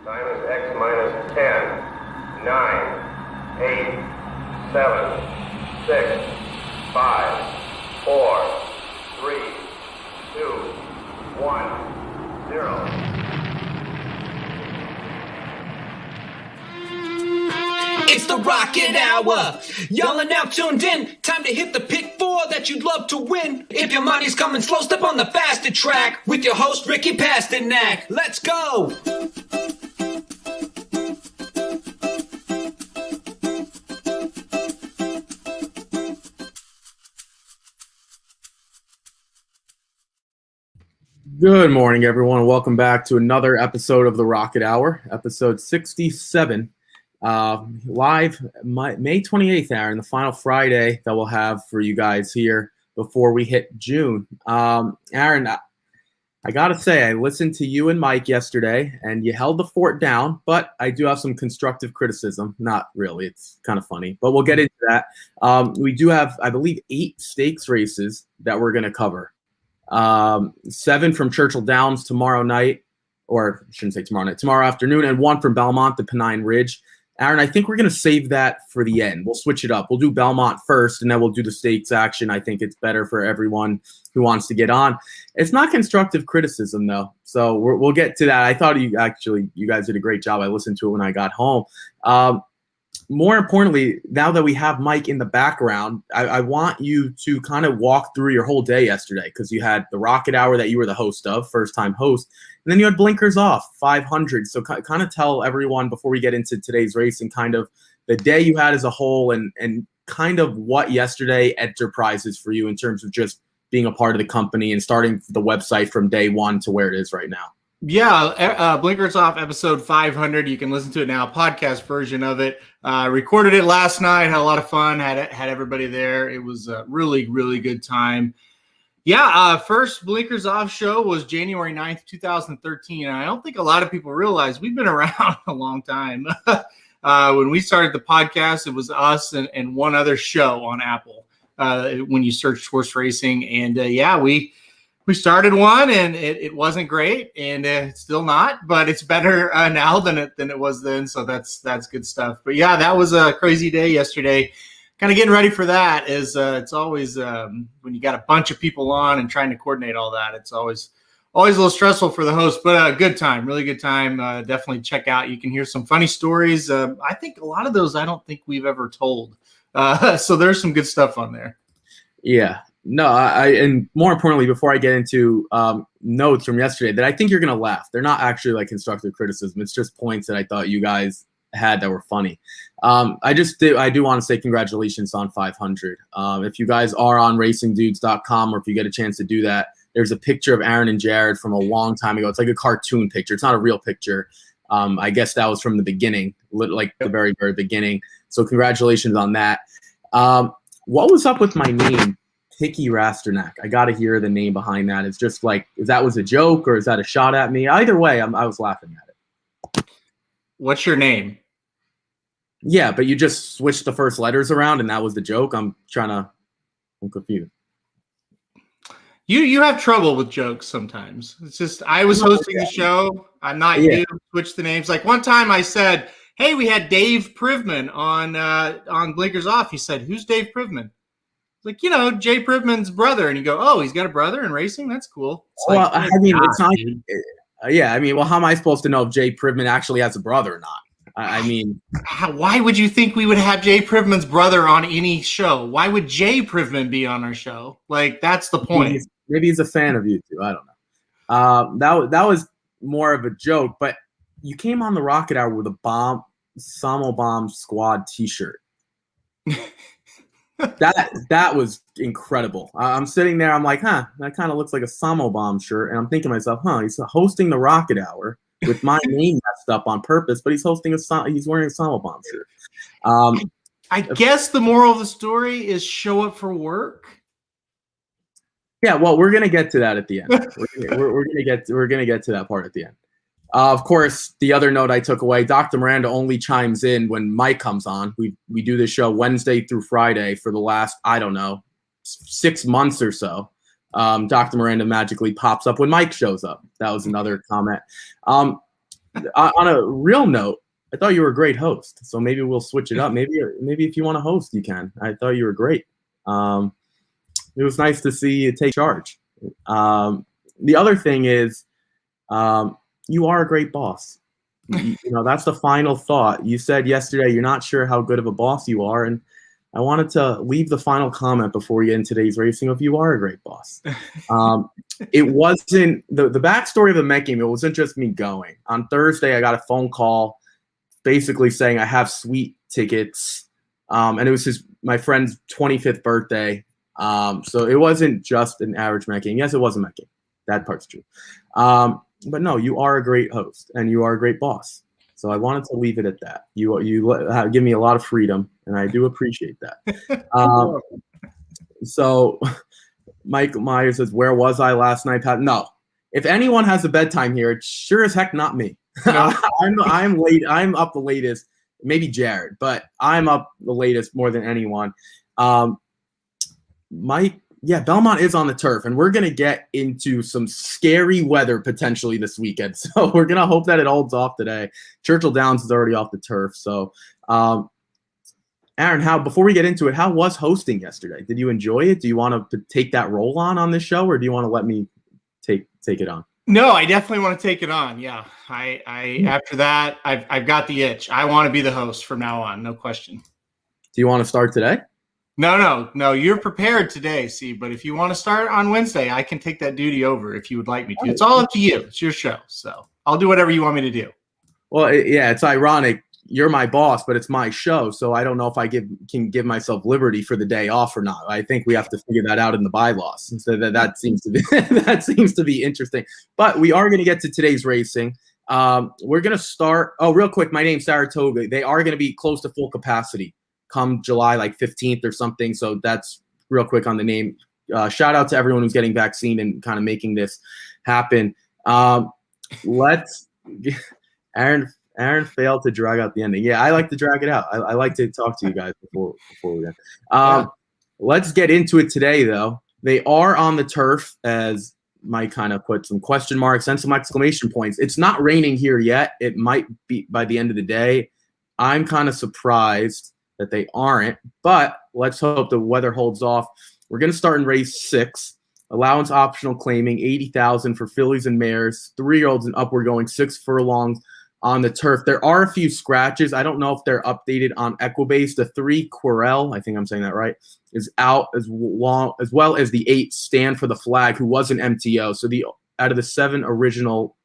Time is X minus 10, 9, 8, 7, 6, 5, 4, 3, 2, 1, 0. It's the Rocket Hour. Y'all are now tuned in. Time to hit the pick four that you'd love to win. If your money's coming slow, step on the faster track with your host, Ricky Pasternak. Let's go. Good morning, everyone, and welcome back to another episode of the Rocket Hour, episode 67. Live May 28th, Aaron, the final Friday that we'll have for you guys here before we hit June. Aaron, I got to say, I listened to you and Mike yesterday, and you held the fort down, but I do have some constructive criticism. Not really. It's kind of funny, but we'll get into that. We do have, I believe, 8 stakes races that we're going to cover. 7 from Churchill Downs tomorrow night, or I shouldn't say tomorrow night, tomorrow afternoon, and 1 from Belmont, the Pennine Ridge. Aaron, I think we're going to save that for the end. We'll switch it up. We'll do Belmont first, and then we'll do the stakes action. I think it's better for everyone who wants to get on. It's not constructive criticism, though, so we'll get to that. I thought you guys did a great job. I listened to it when I got home. More importantly, now that we have Mike in the background, I want you to kind of walk through your whole day yesterday, because you had the Rocket Hour that you were the host of, first-time host, and then you had Blinkers Off, 500. So kind of tell everyone before we get into today's race and kind of the day you had as a whole and kind of what yesterday enterprises for you in terms of just being a part of the company and starting the website from day one to where it is right now. Yeah, Blinkers Off episode 500. You can listen to it now, podcast version of it. Recorded it last night, had a lot of fun, had everybody there. It was a really, really good time. Yeah, first Blinkers Off show was January 9th, 2013. And I don't think a lot of people realize we've been around a long time. When we started the podcast, it was us and one other show on Apple when you search horse racing. And we started one, and it wasn't great, and it's still not, but it's better now than it was then. So that's good stuff. But yeah, that was a crazy day yesterday. Kind of getting ready for that is it's always when you got a bunch of people on and trying to coordinate all that. It's always a little stressful for the host, but a good time, really good time. Definitely check out. You can hear some funny stories. I think a lot of those I don't think we've ever told. So there's some good stuff on there. Yeah. No, and more importantly, before I get into notes from yesterday, that I think you're going to laugh. They're not actually like constructive criticism. It's just points that I thought you guys had that were funny. I do want to say congratulations on 500. If you guys are on racingdudes.com, or if you get a chance to do that, there's a picture of Aaron and Jared from a long time ago. It's like a cartoon picture. It's not a real picture. I guess that was from the beginning, like the very, very beginning. So congratulations on that. What was up with my name? Hickey Rasternak. I got to hear the name behind that. It's just like, is that was a joke or is that a shot at me? Either way, I was laughing at it. What's your name? Yeah, but you just switched the first letters around and that was the joke. I'm confused. You have trouble with jokes sometimes. It's just, I was hosting the show. I'm not you. Switch the names. Like one time I said, hey, we had Dave Privman on Blinkers Off. He said, who's Dave Privman? Like, Jay Privman's brother. And you go, oh, he's got a brother in racing? That's cool. It's well, like, I mean, it's not. Yeah, I mean, well, how am I supposed to know if Jay Privman actually has a brother or not? I mean. Why would you think we would have Jay Privman's brother on any show? Why would Jay Privman be on our show? Like, that's the point. Maybe he's a fan of you two. I don't know. That was more of a joke, but you came on the Rocket Hour with a Samo Bomb Squad t-shirt. That was incredible. I'm sitting there. I'm like, that kind of looks like a Samo Bomb shirt. And I'm thinking to myself, he's hosting the Rocket Hour with my name messed up on purpose, but he's wearing a Samo Bomb shirt. I guess the moral of the story is show up for work. Yeah, well, we're gonna get to that at the end. We're gonna get to that part at the end. Of course, the other note I took away, Dr. Miranda only chimes in when Mike comes on. We do this show Wednesday through Friday for the last, 6 months or so. Dr. Miranda magically pops up when Mike shows up. That was another comment. On a real note, I thought you were a great host. So maybe we'll switch it up. Maybe if you want to host, you can. I thought you were great. It was nice to see you take charge. The other thing is, you are a great boss. That's the final thought. You said yesterday you're not sure how good of a boss you are, and I wanted to leave the final comment before we get into today's racing if you are a great boss. It wasn't the backstory of the Met game. It wasn't just me going. On Thursday, I got a phone call basically saying I have suite tickets, and it was my friend's 25th birthday. So it wasn't just an average Met game. Yes, it was a Met game. That part's true. But no, you are a great host and you are a great boss. So I wanted to leave it at that. You give me a lot of freedom, and I do appreciate that. So Mike Myers says, "Where was I last night, Pat?" No. If anyone has a bedtime here, it's sure as heck not me. No. I'm late. I'm up the latest. Maybe Jared, but I'm up the latest more than anyone. Mike, yeah, Belmont is on the turf, and we're going to get into some scary weather potentially this weekend. So we're going to hope that it holds off today. Churchill Downs is already off the turf. So, Aaron, before we get into it, how was hosting yesterday? Did you enjoy it? Do you want to take that role on this show, or do you want to let me take it on? No, I definitely want to take it on. Yeah, I after that, I've got the itch. I want to be the host from now on, no question. Do you want to start today? No. You're prepared today, see. But if you want to start on Wednesday, I can take that duty over if you would like me to. It's all up to you. It's your show, so I'll do whatever you want me to do. Well, it's ironic. You're my boss, but it's my show, so I don't know if I can give myself liberty for the day off or not. I think we have to figure that out in the bylaws. So that seems to be that seems to be interesting. But we are going to get to today's racing. We're going to start. Oh, real quick, my name's Saratoga. They are going to be close to full capacity come July 15th or something. So that's real quick on the name. Shout out to everyone who's getting vaccine and kind of making this happen. Aaron failed to drag out the ending. Yeah, I like to drag it out. I like to talk to you guys before we end. Let's get into it today, though. They are on the turf, as Mike kind of put some question marks and some exclamation points. It's not raining here yet. It might be by the end of the day. I'm kind of surprised that they aren't, but let's hope the weather holds off. We're going to start in race 6. Allowance optional claiming 80,000 for fillies and mares, 3-year-olds and upward going 6 furlongs on the turf. There are a few scratches. I don't know if they're updated on Equibase. The 3 Querelle, I think I'm saying that right, is out as well as the 8 Stand for the Flag, who was an MTO. So out of the 7 original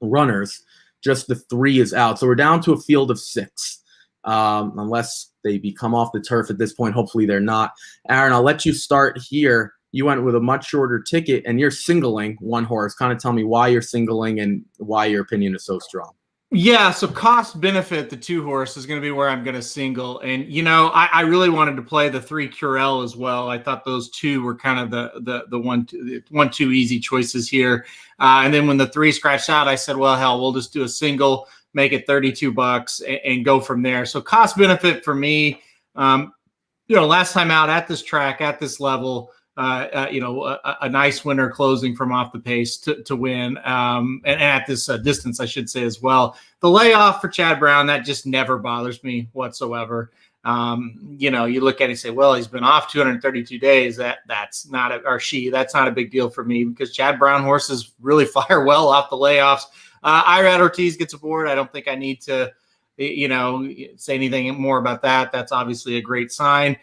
runners, just the 3 is out. So we're down to a field of 6, unless they come off the turf at this point. Hopefully they're not. Aaron, I'll let you start here. You went with a much shorter ticket, and you're singling one horse. Kind of tell me why you're singling and why your opinion is so strong. Yeah, so cost benefit, the 2 horse is going to be where I'm going to single. And, I really wanted to play the 3 Querelle as well. I thought those 2 were kind of the 1-2 easy choices here. And then when the 3 scratched out, I said, well, hell, we'll just do a single, make it $32 and go from there. So cost benefit for me, last time out at this track, at this level, a nice winner closing from off the pace to win, and at this distance, I should say as well. The layoff for Chad Brown, that just never bothers me whatsoever. You look at it and say, well, he's been off 232 days. That's not a big deal for me, because Chad Brown horses really fire well off the layoffs. Irad Ortiz gets aboard. I don't think I need to, say anything more about that. That's obviously a great sign.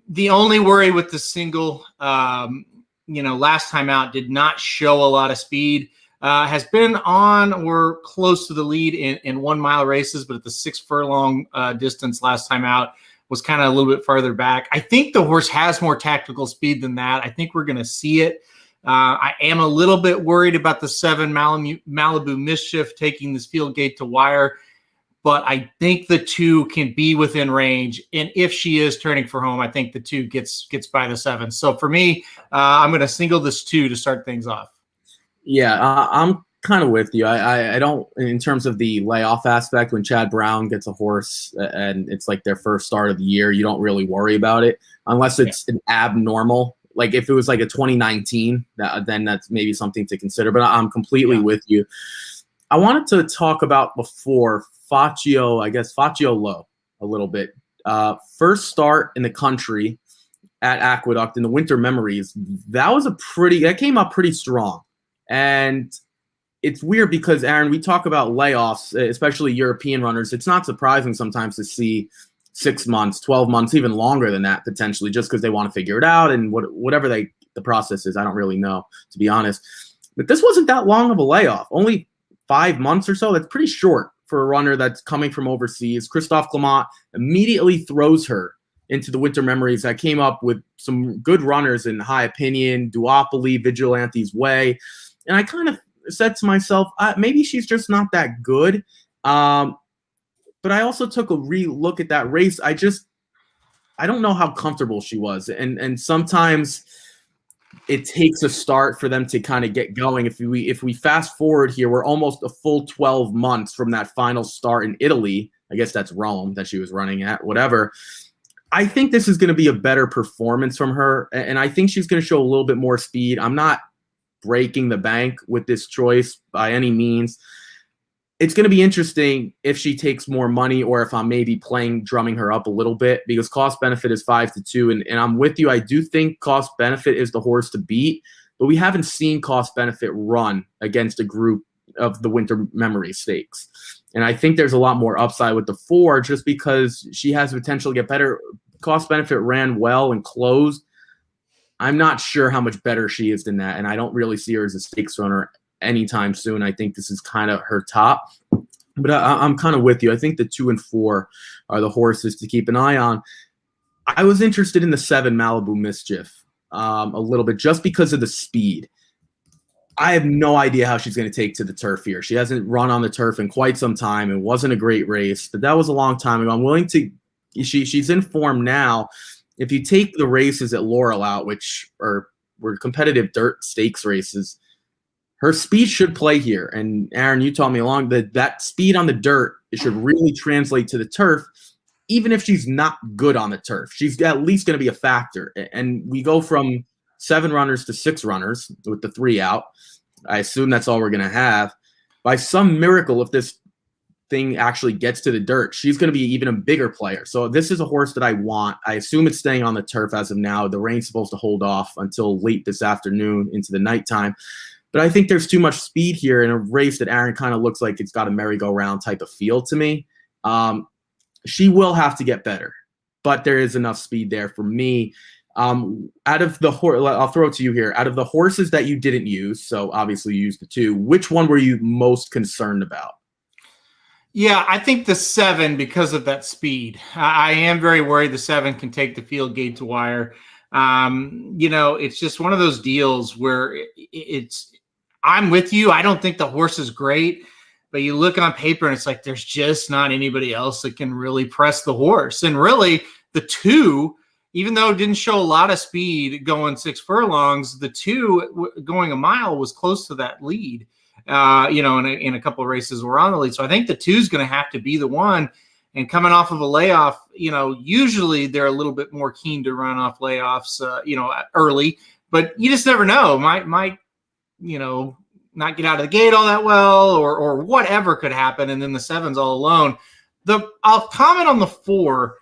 The only worry with the single, last time out did not show a lot of speed, has been on or close to the lead in 1 mile races, but at the 6 furlong distance last time out was kind of a little bit farther back. I think the horse has more tactical speed than that. I think we're going to see it. I am a little bit worried about the 7 Malibu Mischief taking this field gate to wire, but I think the 2 can be within range. And if she is turning for home, I think the 2 gets by the 7. So for me, I'm going to single this 2 to start things off. Yeah, I'm kind of with you. I don't, in terms of the layoff aspect, when Chad Brown gets a horse and it's like their first start of the year, you don't really worry about it unless it's an abnormal. Like if it was like a 2019, then that's maybe something to consider. But I'm completely with you. I wanted to talk about before Faccio Low a little bit. First start in the country at Aqueduct in the Winter Memories. That came up pretty strong. And it's weird because, Aaron, we talk about layoffs, especially European runners. It's not surprising sometimes to see 6 months, 12 months, even longer than that potentially, just because they want to figure it out and whatever the process is. I don't really know, to be honest. But this wasn't that long of a layoff, only 5 months or so. That's pretty short for a runner that's coming from overseas. Christophe Clement immediately throws her into the Winter Memories. That came up with some good runners in High Opinion, Duopoly, Vigilante's Way. And I kind of said to myself, maybe she's just not that good. But I also took a re-look at that race. I don't know how comfortable she was. And sometimes it takes a start for them to kind of get going. If we fast forward here, we're almost a full 12 months from that final start in Italy. I guess that's Rome that she was running at, whatever. I think this is going to be a better performance from her. And I think she's going to show a little bit more speed. I'm not breaking the bank with this choice by any means. It's going to be interesting if she takes more money or if I'm maybe drumming her up a little bit, because cost benefit is 5-2. And I'm with you. I do think cost benefit is the horse to beat, but we haven't seen cost benefit run against a group of the Winter Memory Stakes. And I think there's a lot more upside with the 4 just because she has the potential to get better. Cost benefit ran well and closed. I'm not sure how much better she is than that, and I don't really see her as a stakes runner anytime soon. I think this is kind of her top, but I'm kind of with you. I think the 2 and 4 are the horses to keep an eye on. I was interested in the 7 Malibu Mischief a little bit just because of the speed. I have no idea how she's going to take to the turf here. She hasn't run on the turf in quite some time. It wasn't a great race, but that was a long time ago. I'm willing to – she's in form now. If you take the races at Laurel out, which were competitive dirt stakes races, her speed should play here. And Aaron, you told me along that speed on the dirt, it should really translate to the turf. Even if she's not good on the turf, she's at least going to be a factor. And we go from 7 runners to 6 runners with the 3 out. I assume that's all we're going to have. By some miracle, if this thing actually gets to the dirt, she's going to be even a bigger player. So this is a horse that I want. I assume it's staying on the turf as of now. The rain's supposed to hold off until late this afternoon into the nighttime. But I think there's too much speed here in a race that Aaron kind of looks like it's got a merry-go-round type of feel to me. She will have to get better, but there is enough speed there for me. Out of the I'll throw it to you here. Out of the horses that you didn't use, so obviously you used the 2, which one were you most concerned about? Yeah, I think the 7 because of that speed. I am very worried the 7 can take the field gate to wire. It's just one of those deals where I'm with you. I don't think the horse is great, but you look on paper and it's like there's just not anybody else that can really press the horse. And really, the 2, even though it didn't show a lot of speed going 6 furlongs, the 2 going a mile was close to that lead. In a couple of races we're on the lead. So I think the 2 is going to have to be the one. And coming off of a layoff, usually they're a little bit more keen to run off layoffs, early. But you just never know. Might not get out of the gate all that well, or whatever could happen. And then the 7's all alone. I'll comment on the 4.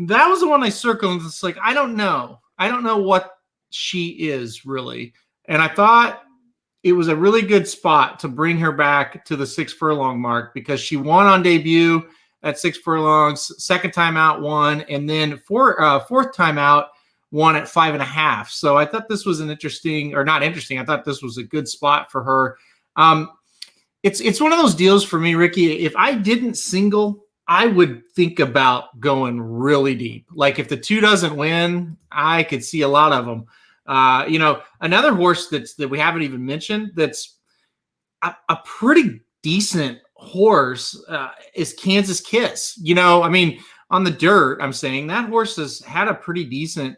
That was the one I circled. It's like I don't know what she is really, and I thought it was a really good spot to bring her back to the 6 furlong mark because she won on debut at 6 furlongs, second time out won, and then fourth time out won at 5.5. So I thought this was I thought this was a good spot for her. It's one of those deals for me, Ricky. If I didn't single, I would think about going really deep. Like if the 2 doesn't win, I could see a lot of them. Another horse that we haven't even mentioned that's a pretty decent horse is Kansas Kiss. On the dirt, I'm saying that horse has had a pretty decent,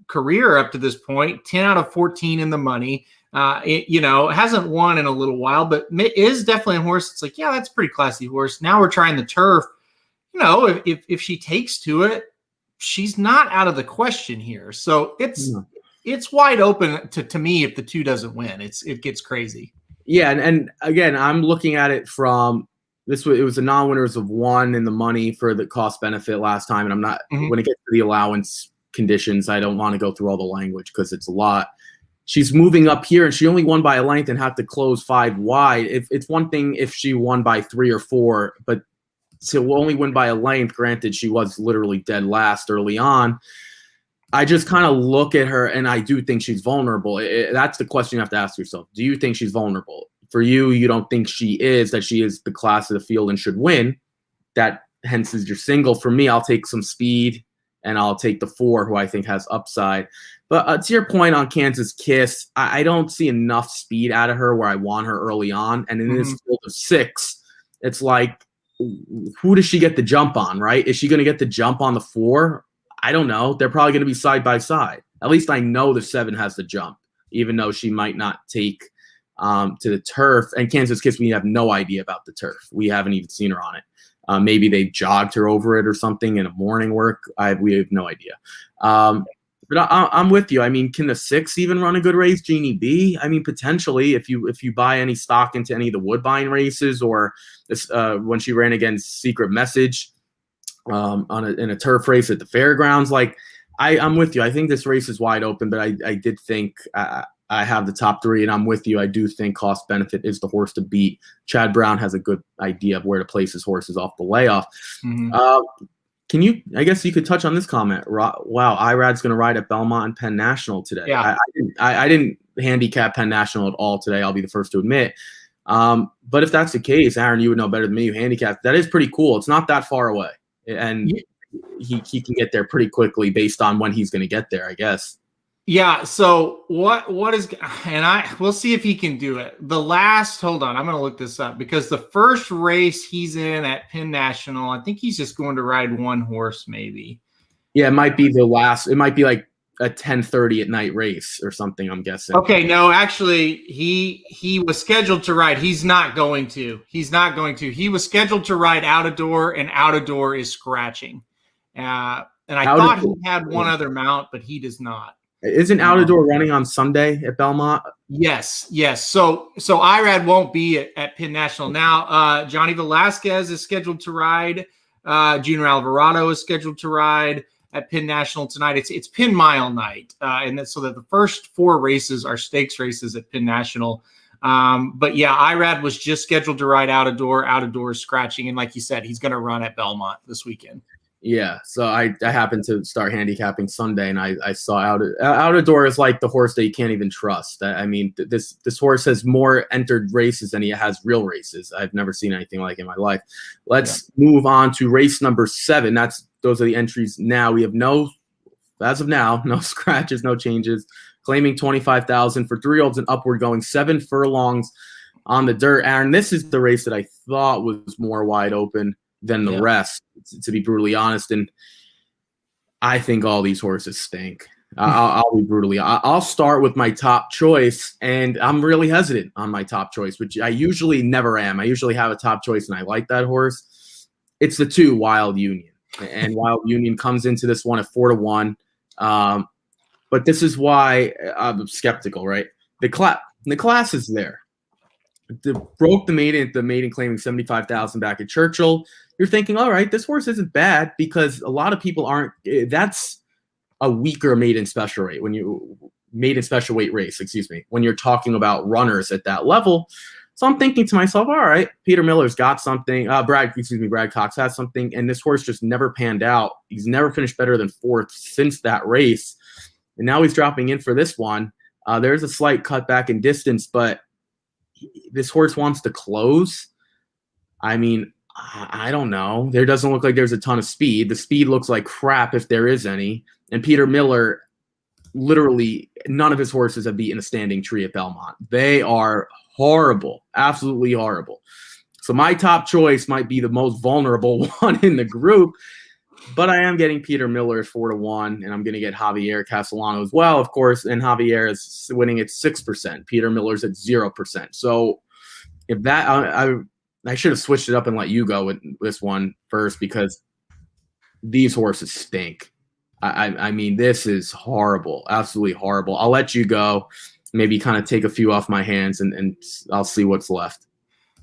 career up to this point. 10 out of 14 in the money. It hasn't won in a little while, but is definitely a horse. It's like, yeah, that's a pretty classy horse. Now we're trying the turf. If she takes to it, she's not out of the question here. So it's wide open to me if the 2 doesn't win. It gets crazy. Yeah, and again, I'm looking at it from this. It was the non-winners of one in the money for the cost benefit last time, and I'm not when it gets to the allowance conditions, I don't want to go through all the language because it's a lot. She's moving up here, and she only won by a length and had to close 5 wide. It's one thing if she won by 3 or 4, but to only win by a length, granted, she was literally dead last early on. I just kind of look at her, and I do think she's vulnerable. That's the question you have to ask yourself. Do you think she's vulnerable? For you, you don't think she is, that she is the class of the field and should win. That hence is your single. For me, I'll take some speed, and I'll take the 4, who I think has upside. But to your point on Kansas Kiss, I don't see enough speed out of her where I want her early on. And in this field of 6, it's like, who does she get the jump on, right? Is she going to get the jump on the 4? I don't know. They're probably going to be side by side. At least I know the 7 has the jump, even though she might not take to the turf. And Kansas Kiss, we have no idea about the turf. We haven't even seen her on it. Maybe they jogged her over it or something in a morning work. We have no idea. But I'm with you. I mean, can the 6 even run a good race, Jeannie B? I mean, potentially, if you buy any stock into any of the Woodbine races, or this, when she ran against Secret Message in a turf race at the fairgrounds, like I'm with you. I think this race is wide open, but I did think I have the top 3, and I'm with you. I do think cost benefit is the horse to beat. Chad Brown has a good idea of where to place his horses off the layoff. Can you? I guess you could touch on this comment. Wow, Irad's going to ride at Belmont and Penn National today. Yeah, I didn't handicap Penn National at all today. I'll be the first to admit. But if that's the case, Aaron, you would know better than me. You handicapped. That is pretty cool. It's not that far away, and he can get there pretty quickly based on when he's going to get there, I guess. Yeah. So what is, and we'll see if he can do it. Hold on, I'm going to look this up, because the first race he's in at Penn National, I think he's just going to ride one horse, maybe. Yeah, it might be the last. It might be like a 10:30 at night race or something, I'm guessing. Okay, no, actually, he was scheduled to ride. He's not going to. He was scheduled to ride Out of Door, and Out of Door is scratching. And I thought he had one other mount, but he does not. Isn't Out of Door running on Sunday at Belmont? Yes. So Irad won't be at Penn National now. Johnny Velasquez is scheduled to ride. Junior Alvarado is scheduled to ride at Penn National tonight. It's Penn Mile night, and so that the first 4 races are stakes races at Penn National. But yeah, Irad was just scheduled to ride Out of Door. Out of Door is scratching, and like you said, he's going to run at Belmont this weekend. Yeah, so I happened to start handicapping Sunday, and I saw Out of Door is like the horse that you can't even trust. I mean, this horse has more entered races than he has real races. I've never seen anything like it in my life. Let's move on to race number 7. Those are the entries now. We have as of now, no scratches, no changes. Claiming 25,000 for 3-year-olds and upward, going 7 furlongs on the dirt. Aaron, this is the race that I thought was more wide open than the rest, to be brutally honest. And I think all these horses stink. I'll be brutally. I'll start with my top choice, and I'm really hesitant on my top choice, which I usually never am. I usually have a top choice, and I like that horse. It's the 2, Wild Union, and Wild Union comes into this one at 4-1. But this is why I'm skeptical, right? The class is there. Broke the maiden claiming 75,000 back at Churchill. You're thinking, all right, this horse isn't bad, because a lot of people aren't. That's a weaker maiden special weight race, when you're talking about runners at that level. So I'm thinking to myself, all right, Peter Miller's got something. Brad Cox has something, and this horse just never panned out. He's never finished better than 4th since that race, and now he's dropping in for this one. There's a slight cutback in distance, but this horse wants to close. I mean, I don't know. There doesn't look like there's a ton of speed. The speed looks like crap, if there is any. And Peter Miller, literally, none of his horses have beaten a standing tree at Belmont. They are horrible, absolutely horrible. So my top choice might be the most vulnerable one in the group, but I am getting Peter Miller at 4-1, and I'm going to get Javier Castellano as well, of course. And Javier is winning at 6%. Peter Miller's at 0%. So if that, I should have switched it up and let you go with this one first, because these horses stink. I mean, this is horrible, absolutely horrible. I'll let you go. maybe kind of take a few off my hands and I'll see what's left.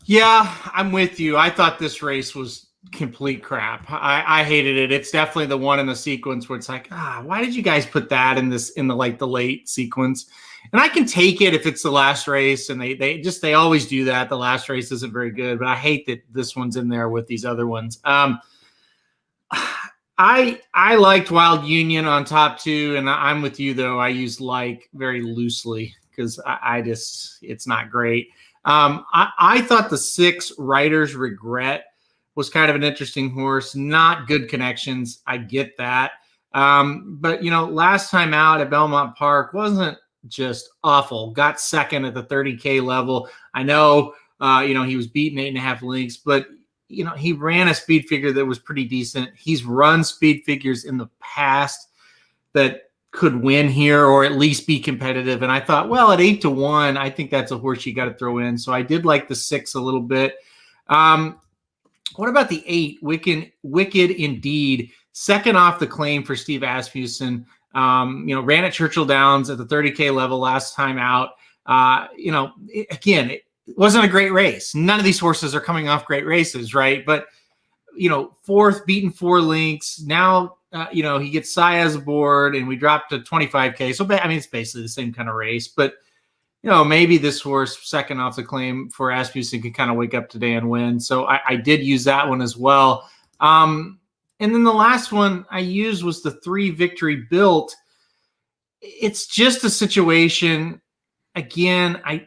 Yeah, I'm with you. I thought this race was complete crap. I hated it. It's definitely the one in the sequence where it's like, why did you guys put that in the late sequence? And I can take it if it's the last race, and they always do that. The last race isn't very good, but I hate that this one's in there with these other ones. I liked Wild Union on top 2, and I'm with you though. I use like very loosely because it's not great. I thought the 6 Writer's Regret was kind of an interesting horse. Not good connections. I get that. But, last time out at Belmont Park wasn't just awful. Got second at the 30K level. I know, he was beaten 8.5 lengths, but, he ran a speed figure that was pretty decent. He's run speed figures in the past that could win here or at least be competitive. And I thought, well, at 8-1, I think that's a horse you got to throw in. So I did like the 6 a little bit. What about the 8? Wicked Indeed. Second off the claim for Steve Asmussen. Ran at Churchill Downs at the 30K level last time out. It wasn't a great race. None of these horses are coming off great races, right? But, 4th, beaten 4 lengths. Now, he gets Saez aboard and we dropped to 25K. So, it's basically the same kind of race. But, maybe this horse, second off the claim for Asmussen, could kind of wake up today and win. So I did use that one as well. And then the last one I used was the 3 Victory Built. It's just a situation. Again, I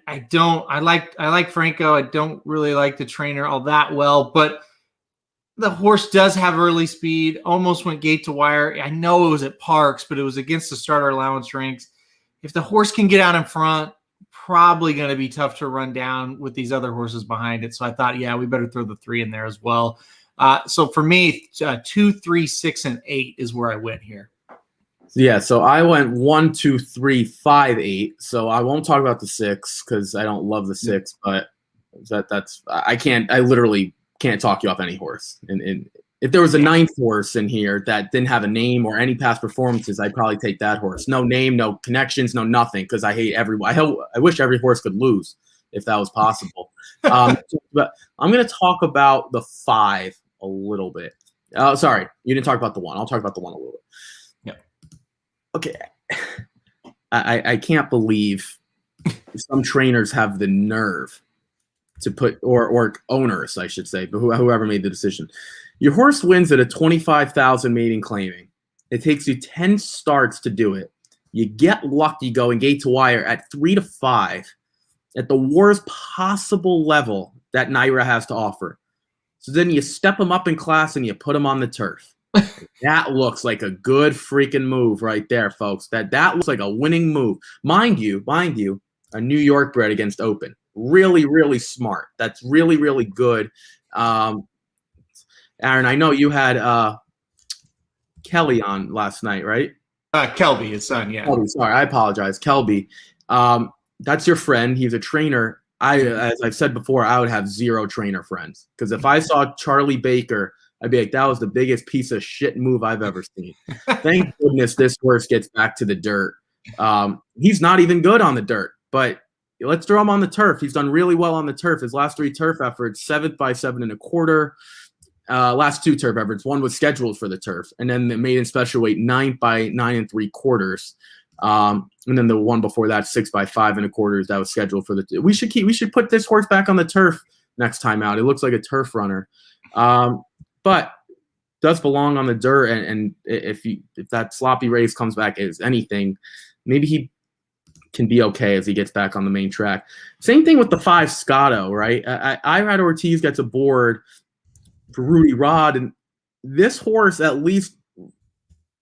like Franco. I don't really like the trainer all that well, but the horse does have early speed, almost went gate to wire. I know it was at Parks, but it was against the starter allowance ranks. If the horse can get out in front, probably going to be tough to run down with these other horses behind it. So I thought, we better throw the 3 in there as well. So for me, 2, 3, 6, and 8 is where I went here. Yeah, so I went 1, 2, 3, 5, 8. So I won't talk about the 6 because I don't love the 6, but I literally can't talk you off any horse. And if there was a 9th horse in here that didn't have a name or any past performances, I'd probably take that horse. No name, no connections, no nothing, because I hate everyone. I wish every horse could lose if that was possible. But I'm going to talk about the 5 a little bit. Sorry, you didn't talk about the 1. I'll talk about the 1 a little bit. Okay, I can't believe some trainers have the nerve to put, or owners, I should say, but whoever made the decision. Your horse wins at a 25,000 maiden claiming. It takes you 10 starts to do it. You get lucky going gate to wire at 3-5 at the worst possible level that NYRA has to offer. So then you step them up in class and you put them on the turf. That looks like a good freaking move right there, folks. That looks like a winning move. Mind you, a New York bred against Open. Really, really smart. That's really, really good. Aaron, I know you had Kelly on last night, right? Kelby, his son, yeah. Kelby, sorry, I apologize. Kelby, that's your friend. He's a trainer. As I've said before, I would have 0 trainer friends. Because if I saw Charlie Baker, I'd be like, that was the biggest piece of shit move I've ever seen. Thank goodness this horse gets back to the dirt. He's not even good on the dirt, but let's throw him on the turf. He's done really well on the turf. His last 3 turf efforts, 7th by 7 1/4. Last 2 turf efforts, 1 was scheduled for the turf, and then the maiden special weight 9th by 9 3/4. And then the one before that, 6th by 5 1/4, that was scheduled for the. We should put this horse back on the turf next time out. It looks like a turf runner. But does belong on the dirt, and if that sloppy race comes back as anything, maybe he can be okay as he gets back on the main track. Same thing with the 5 Scotto, right? Irad Ortiz gets aboard for Rudy Rod, and this horse, at least,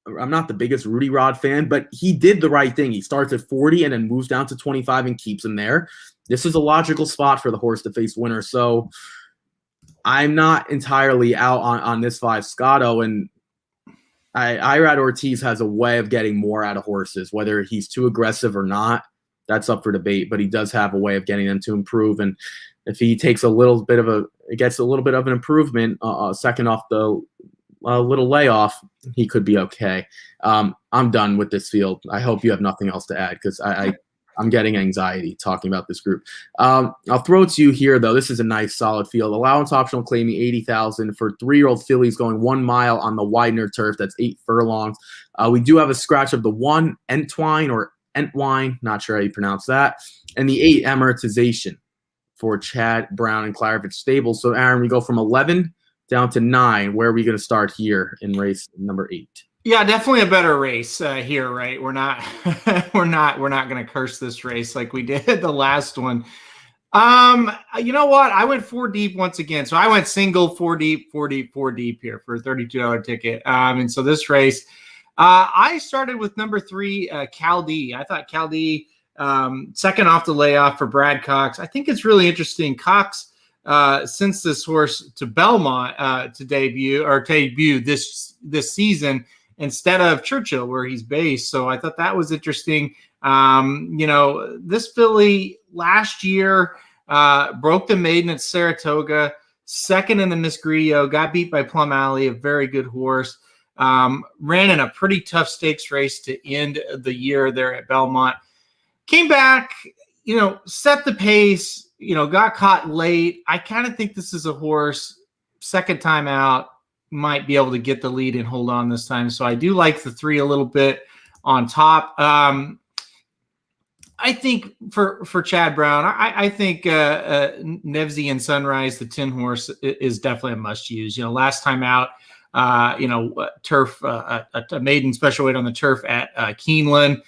I'm not the biggest Rudy Rod fan, but he did the right thing. He starts at 40 and then moves down to 25 and keeps him there. This is a logical spot for the horse to face winner, so I'm not entirely out on this 5 Scotto, and Irad Ortiz has a way of getting more out of horses, whether he's too aggressive or not. That's up for debate, but he does have a way of getting them to improve. And if he takes gets a little bit of an improvement, second off the little layoff, he could be okay. I'm done with this field. I hope you have nothing else to add because I'm getting anxiety talking about this group. I'll throw it to you here, though. This is a nice, solid field. Allowance optional claiming 80,000 for 3-year-old fillies going 1 mile on the Widener turf. That's 8 furlongs. We do have a scratch of the 1 Entwine or Entwine, not sure how you pronounce that, and the 8 Amortization for Chad Brown and Claridge Stables. So, Aaron, we go from 11 down to 9. Where are we going to start here in race number 8? Yeah, definitely a better race here, right? We're not we're not going to curse this race like we did the last one. You know what? I went 4 deep once again. So I went single, 4 deep here for a $32 ticket. And so this race, I started with number 3, Cal D. I thought Cal D, second off the layoff for Brad Cox. I think it's really interesting. Cox, since this horse to Belmont to debut this season, instead of Churchill, where he's based. So I thought that was interesting. This filly last year broke the maiden at Saratoga, second in the Miss Grillo, got beat by Plum Alley, a very good horse. Ran in a pretty tough stakes race to end the year there at Belmont. Came back, set the pace, got caught late. I kind of think this is a horse, second time out, might be able to get the lead and hold on this time. So I do like the 3 a little bit on top. I think for Chad Brown, I think Nevsy and Sunrise, the 10 horse, is definitely a must use. Last time out, turf, a maiden special weight on the turf at Keeneland,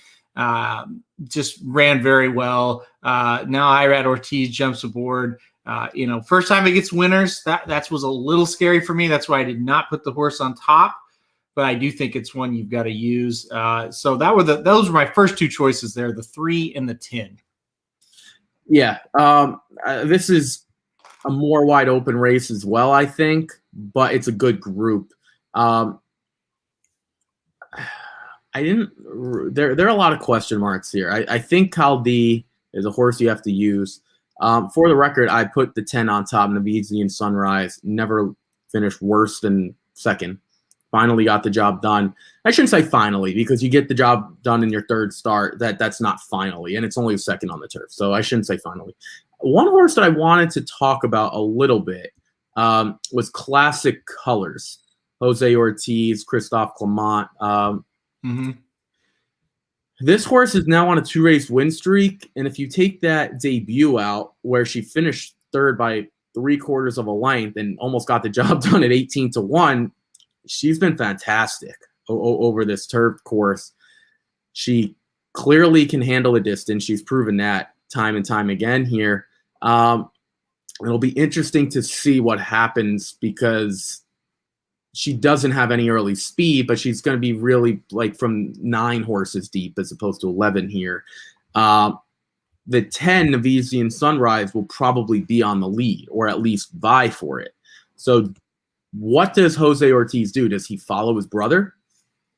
just ran very well. Now Irad Ortiz jumps aboard. First time it gets winners, that was a little scary for me. That's why I did not put the horse on top, but I do think it's one you've got to use. So those were my first 2 choices there, the 3 and the 10. Yeah. This is a more wide open race as well, I think, but it's a good group. There are a lot of question marks here. I think Caldi is a horse you have to use. For the record, I put the 10 on top. Navizi and Sunrise never finished worse than second. Finally got the job done. I shouldn't say finally, because you get the job done in your third start. That's not finally, and it's only second on the turf. So I shouldn't say finally. One horse that I wanted to talk about a little bit was Classic Colors. Jose Ortiz, Christophe Clement. This horse is now on a 2-race win streak, and if you take that debut out where she finished third by 3/4 of a length and almost got the job done at 18-1, she's been fantastic over this turf course. She clearly can handle a distance. She's proven that time and time again here. It'll be interesting to see what happens because she doesn't have any early speed, but she's going to be really like from 9 horses deep as opposed to 11 here. The 10, Navizi and Sunrise, will probably be on the lead or at least vie for it. So what does Jose Ortiz do? Does he follow his brother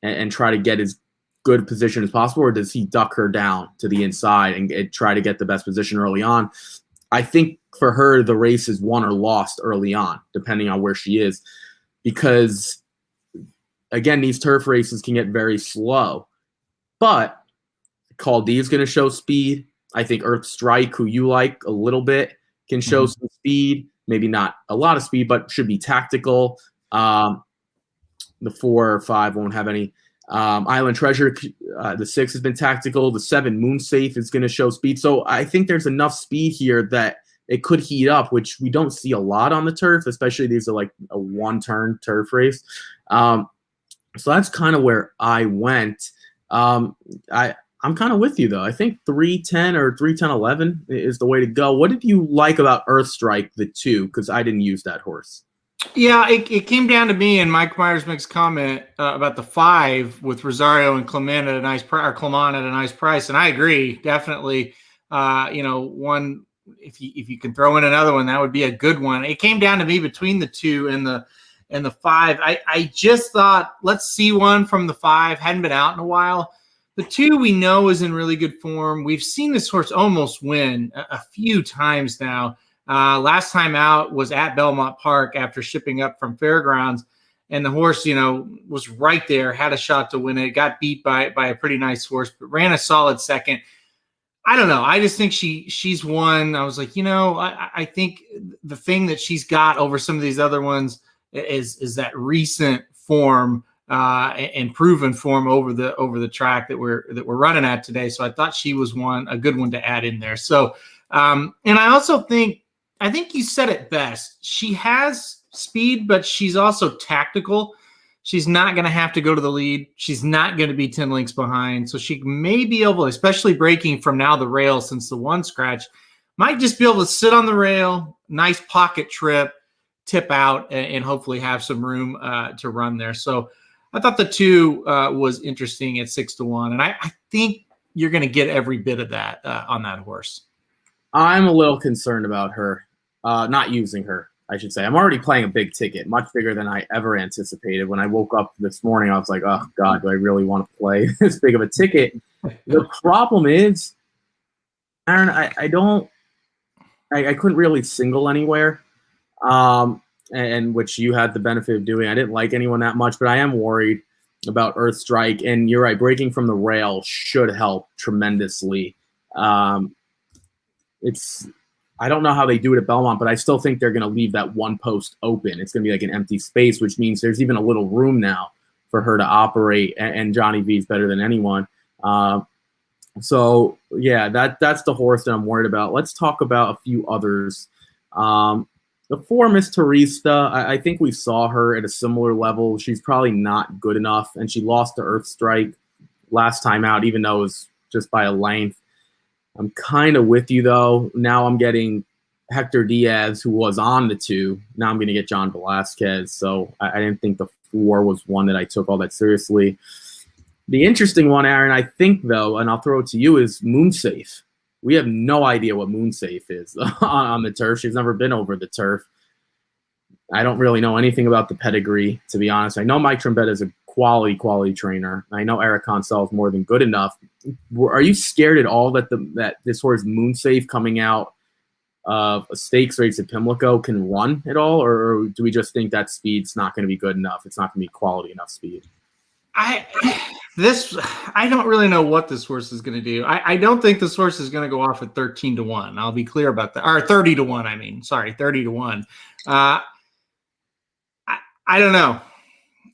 and try to get as good position as possible, or does he duck her down to the inside and try to get the best position early on? I think for her, the race is won or lost early on, depending on where she is. Because, again, these turf races can get very slow. But Caldi is going to show speed. I think Earth Strike, who you like a little bit, can show some speed. Maybe not a lot of speed, but should be tactical. The 4 or 5 won't have any. Island Treasure, the 6 has been tactical. The 7, Moon Safe, is going to show speed. So I think there's enough speed here that it could heat up, which we don't see a lot on the turf, especially these are like a 1-turn turf race. So that's kind of where I went. I'm kind of with you, though. I think 310 or 310-11 is the way to go. What did you like about Earth Strike, the 2? Because I didn't use that horse. Yeah, it came down to me and Mike Myers makes comment about the 5 with Rosario and Clement at a nice price, and I agree, definitely. One, if you can throw in another one, that would be a good one. It came down to me between the 2 and the 5. I just thought, let's see one from the 5. Hadn't been out in a while. The 2 we know is in really good form. We've seen this horse almost win a few times now. Last time out was at Belmont Park after shipping up from Fairgrounds, and the horse, was right there, had a shot to win it. Got beat by a pretty nice horse, but ran a solid second. I don't know. I just think she's one. I was like, I think the thing that she's got over some of these other ones is that recent form and proven form over the track that we're running at today. So I thought she was a good one to add in there. So and I also think you said it best. She has speed, but she's also tactical. She's not going to have to go to the lead. She's not going to be 10 lengths behind. So she may be able, especially breaking from now the rail since the one scratch, might just be able to sit on the rail, nice pocket trip, tip out, and hopefully have some room to run there. So I thought the 2 was interesting at 6-1. And I think you're going to get every bit of that on that horse. I'm a little concerned about her, not using her, I should say. I'm already playing a big ticket, much bigger than I ever anticipated. When I woke up this morning, I was like, oh, God, do I really want to play this big of a ticket? The problem is, Aaron, I couldn't really single anywhere, and which you had the benefit of doing. I didn't like anyone that much, but I am worried about Earth Strike. And you're right, breaking from the rail should help tremendously. I don't know how they do it at Belmont, but I still think they're going to leave that one post open. It's going to be like an empty space, which means there's even a little room now for her to operate, and Johnny V is better than anyone. So, yeah, that's the horse that I'm worried about. Let's talk about a few others. The 4, Miss Teresa, I think we saw her at a similar level. She's probably not good enough, and she lost to Earth Strike last time out, even though it was just by a length. I'm kind of with you, though. Now I'm getting Hector Diaz, who was on the 2. Now I'm going to get John Velasquez. So I didn't think the 4 was one that I took all that seriously. The interesting one, Aaron, I think, though, and I'll throw it to you, is Moonsafe. We have no idea what Moonsafe is on the turf. She's never been over the turf. I don't really know anything about the pedigree, to be honest. I know Mike Trombetta is a quality trainer. I know Eric Consell is more than good enough. Are you scared at all that this horse Moonsafe coming out of a stakes race at Pimlico can run at all, or do we just think that speed's not going to be good enough? It's not going to be quality enough speed. I don't really know what this horse is going to do. I don't think this horse is going to go off at 13-1. I'll be clear about that. Or 30-1, I mean. Sorry, 30-1. I don't know.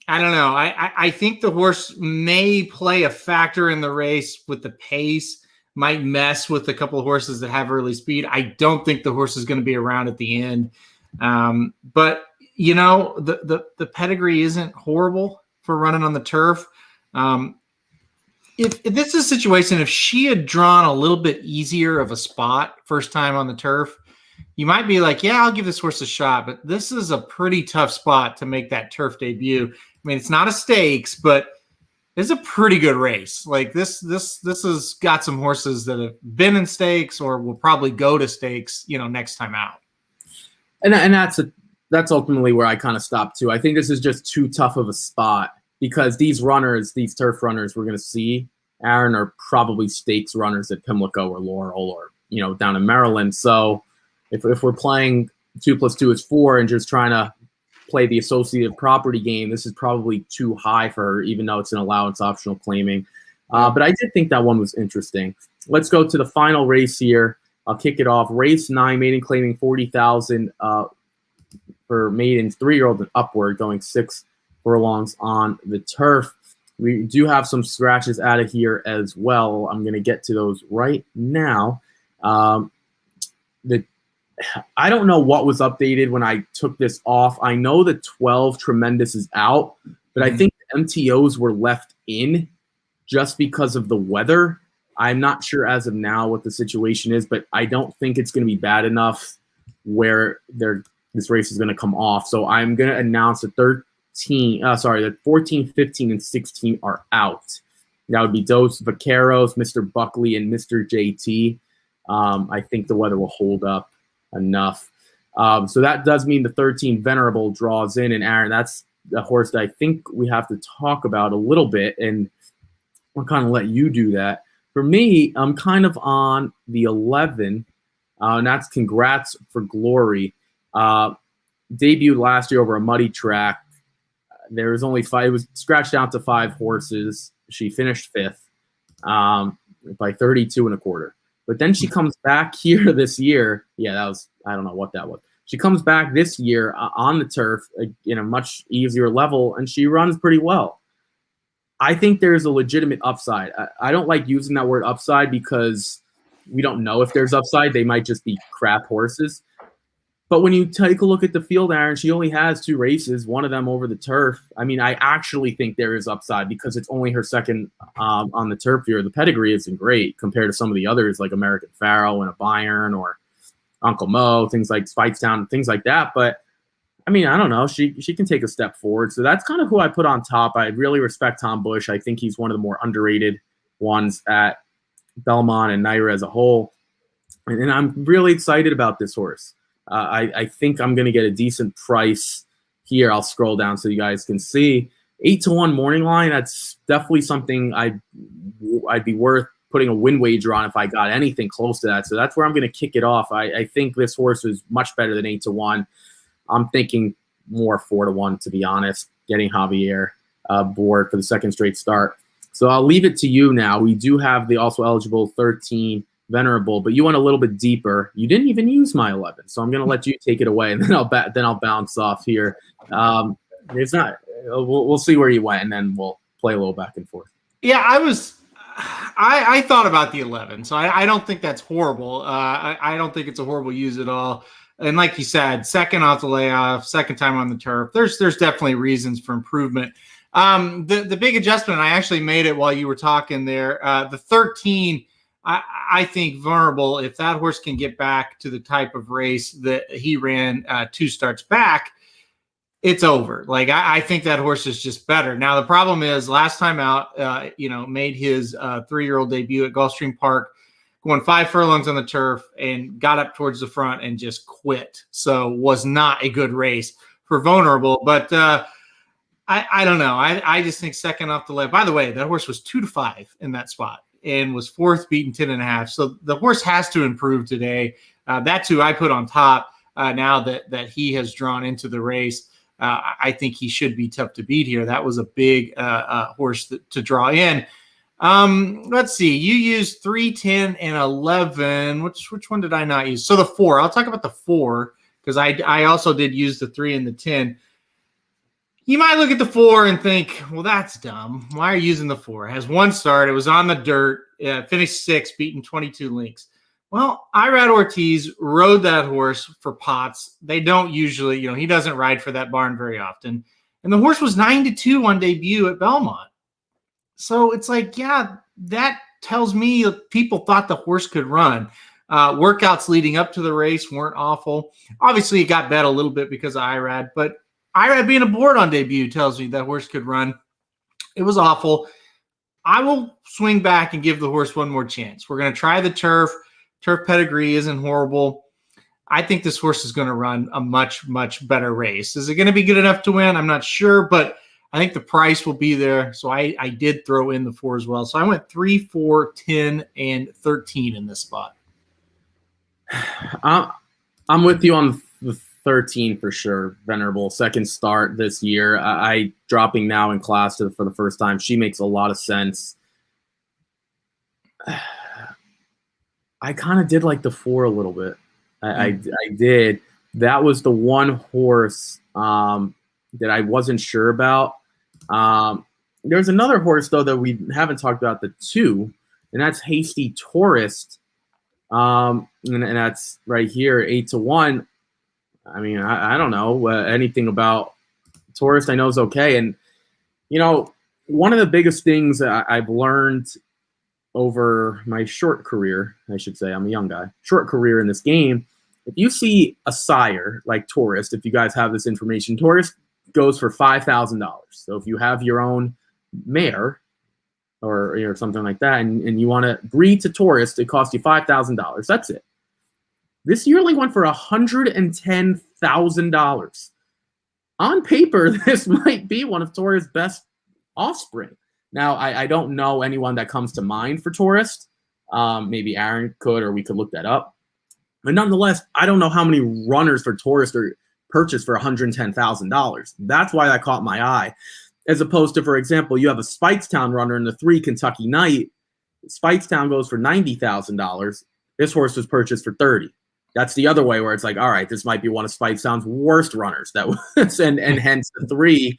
I think the horse may play a factor in the race with the pace, might mess with a couple of horses that have early speed. I don't think the horse is going to be around at the end. But, the pedigree isn't horrible for running on the turf. If this is a situation, if she had drawn a little bit easier of a spot first time on the turf, you might be like, yeah, I'll give this horse a shot, but this is a pretty tough spot to make that turf debut. I mean, it's not a stakes, but it's a pretty good race. Like this has got some horses that have been in stakes or will probably go to stakes, next time out. And that's ultimately where I kind of stopped too. I think this is just too tough of a spot because these turf runners we're going to see, Aaron, are probably stakes runners at Pimlico or Laurel or, down in Maryland. So if we're playing 2 + 2 is 4 and just trying to play the associative property game, this is probably too high for her, even though it's an allowance optional claiming. But I did think that one was interesting. Let's go to the final race here. I'll kick it off. Race 9, maiden claiming 40,000 for maidens 3-year-old and upward, going 6 furlongs on the turf. We do have some scratches out of here as well. I'm going to get to those right now. I don't know what was updated when I took this off. I know the 12 Tremendous is out, but I think the MTOs were left in just because of the weather. I'm not sure as of now what the situation is, but I don't think it's going to be bad enough where this race is going to come off. So I'm going to announce the 14, 15, and 16 are out. That would be Dos Vaqueros, Mr. Buckley, and Mr. JT. I think the weather will hold up enough. So that does mean the 13 Venerable draws in, and Aaron, that's the horse that I think we have to talk about a little bit, and I'll kind of let you do that. For me, I'm kind of on the 11, and that's Congrats for Glory. Debuted last year over a muddy track. There was only 5. It was scratched down to 5 horses. She finished 5th by 32 1/4. But then she comes back here this year. Yeah, I don't know what that was. She comes back this year on the turf in a much easier level, and she runs pretty well. I think there's a legitimate upside. I don't like using that word upside because we don't know if there's upside. They might just be crap horses. But when you take a look at the field, Aaron, she only has 2 races, one of them over the turf. I mean, I actually think there is upside because it's only her second on the turf here. The pedigree isn't great compared to some of the others like American Pharoah and a Bayern or Uncle Mo, things like Speightstown, things like that. But, I mean, I don't know. She can take a step forward. So that's kind of who I put on top. I really respect Tom Bush. I think he's one of the more underrated ones at Belmont and NYRA as a whole. And I'm really excited about this horse. I think I'm going to get a decent price here. I'll scroll down so you guys can see. 8-1 morning line. That's definitely something I'd be worth putting a win wager on if I got anything close to that. So that's where I'm going to kick it off. I think this horse is much better than 8-1. I'm thinking more 4-1, to be honest, getting Javier board for the second straight start. So I'll leave it to you now. We do have the also eligible 13 Venerable, but you went a little bit deeper. You didn't even use my 11, so I'm going to let you take it away, and then I'll bounce off here. It's not. We'll see where you went, and then we'll play a little back and forth. Yeah, I thought about the 11, so I don't think that's horrible. I don't think it's a horrible use at all. And like you said, second off the layoff, second time on the turf. There's definitely reasons for improvement. The big adjustment, I actually made it while you were talking there. The 13. I think Vulnerable, if that horse can get back to the type of race that he ran 2 starts back, it's over. Like, I think that horse is just better. Now, the problem is last time out, made his 3-year-old debut at Gulfstream Park, going 5 furlongs on the turf and got up towards the front and just quit. So was not a good race for Vulnerable. But I don't know. I just think second off the left. By the way, that horse was 2-5 in that spot and was 4th beaten 10.5. So the horse has to improve today. That too, I put on top now that he has drawn into the race. I think he should be tough to beat here. That was a big horse to draw in. Let's see. You used 3, 10, and 11. Which one did I not use? So the 4. I'll talk about the 4 because I also did use the 3 and the 10. You might look at the 4 and think, well, that's dumb. Why are you using the 4? It has 1 start. It was on the dirt. Finished 6th, beaten 22 lengths. Well, Irad Ortiz rode that horse for Potts. They don't usually, he doesn't ride for that barn very often. And the horse was 9-2 on debut at Belmont. So it's like, yeah, that tells me people thought the horse could run. Workouts leading up to the race weren't awful. Obviously, it got bet a little bit because of Irad, but Irad being aboard on debut tells me that horse could run. It was awful. I will swing back and give the horse one more chance. We're going to try the turf. Turf pedigree isn't horrible. I think this horse is going to run a much, much better race. Is it going to be good enough to win? I'm not sure, but I think the price will be there. So I did throw in the 4 as well. So I went 3, 4, 10, and 13 in this spot. I'm with you on the 13 for sure. Venerable, second start this year. I dropping now in class for the first time. She makes a lot of sense. I kind of did like the 4 a little bit. I did. That was the one horse that I wasn't sure about. There's another horse, though, that we haven't talked about, the 2, and that's Hasty Tourist. And that's right here, 8-1. I mean, I don't know anything about Tourist. I know is okay. And, one of the biggest things that I've learned over my short career, I should say, I'm a young guy, short career in this game, if you see a sire like Tourist, if you guys have this information, Tourist goes for $5,000. So if you have your own mare or something like that, and you want to breed to Tourist, it costs you $5,000. That's it. This yearling went for $110,000. On paper, this might be one of Tourist's best offspring. Now, I don't know anyone that comes to mind for Tourist. Maybe Aaron could, or we could look that up. But nonetheless, I don't know how many runners for Tourist are purchased for $110,000. That's why that caught my eye. As opposed to, for example, you have a Speightstown runner in the 3 Kentucky Knight. Speightstown goes for $90,000. This horse was purchased for 30. That's the other way where it's like, all right, this might be one of Spike Sound's worst runners. That was, and hence the 3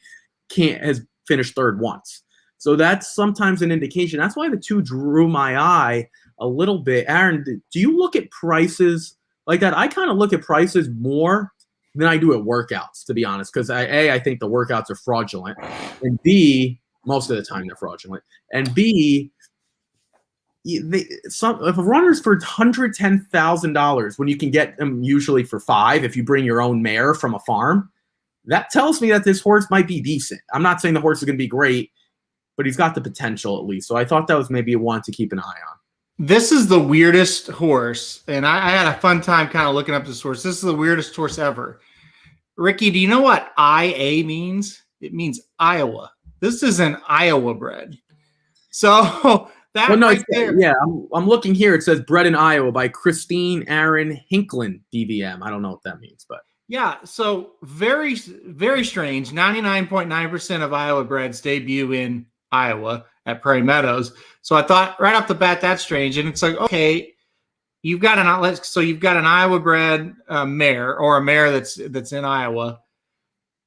has finished third once. So that's sometimes an indication. That's why the 2 drew my eye a little bit. Aaron, do you look at prices like that? I kind of look at prices more than I do at workouts, to be honest, because I think the workouts are fraudulent, and B, most of the time they're fraudulent, and B, if a runner's for $110,000 when you can get them usually for $5 if you bring your own mare from a farm, that tells me that this horse might be decent. I'm not saying the horse is going to be great, but he's got the potential at least. So I thought that was maybe one to keep an eye on. This is the weirdest horse, and I had a fun time kind of looking up this horse. This is the weirdest horse ever. Ricky, do you know what IA means? It means Iowa. This is an Iowa bred. So that I'm looking here. It says bred in Iowa by Christine Aaron Hinklin, DVM. I don't know what that means, but yeah. So very, very strange. 99.9% of Iowa breds debut in Iowa at Prairie Meadows. So I thought right off the bat that's strange, and it's like, okay, you've got an Iowa bred mare, or a mare that's in Iowa.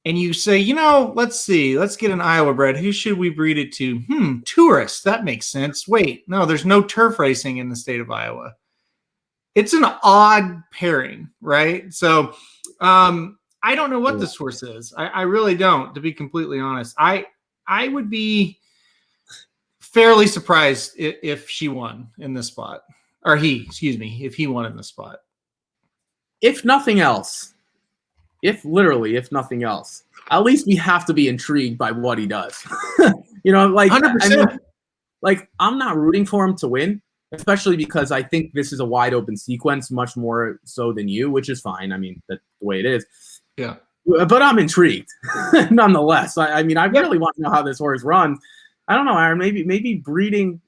And you say, let's get an Iowa bred. Who should we breed it to? Tourists. That makes sense. Wait, no, there's no turf racing in the state of Iowa. It's an odd pairing, right? So I don't know what this horse is. I really don't, to be completely honest. I would be fairly surprised if she won in this spot. Or if he won in this spot. If nothing else, if nothing else, at least we have to be intrigued by what he does. 100%. I'm not rooting for him to win, especially because I think this is a wide open sequence, much more so than you, which is fine. I mean, that's the way it is. Yeah. But I'm intrigued nonetheless. I really want to know how this horse runs. I don't know, Aaron, maybe breeding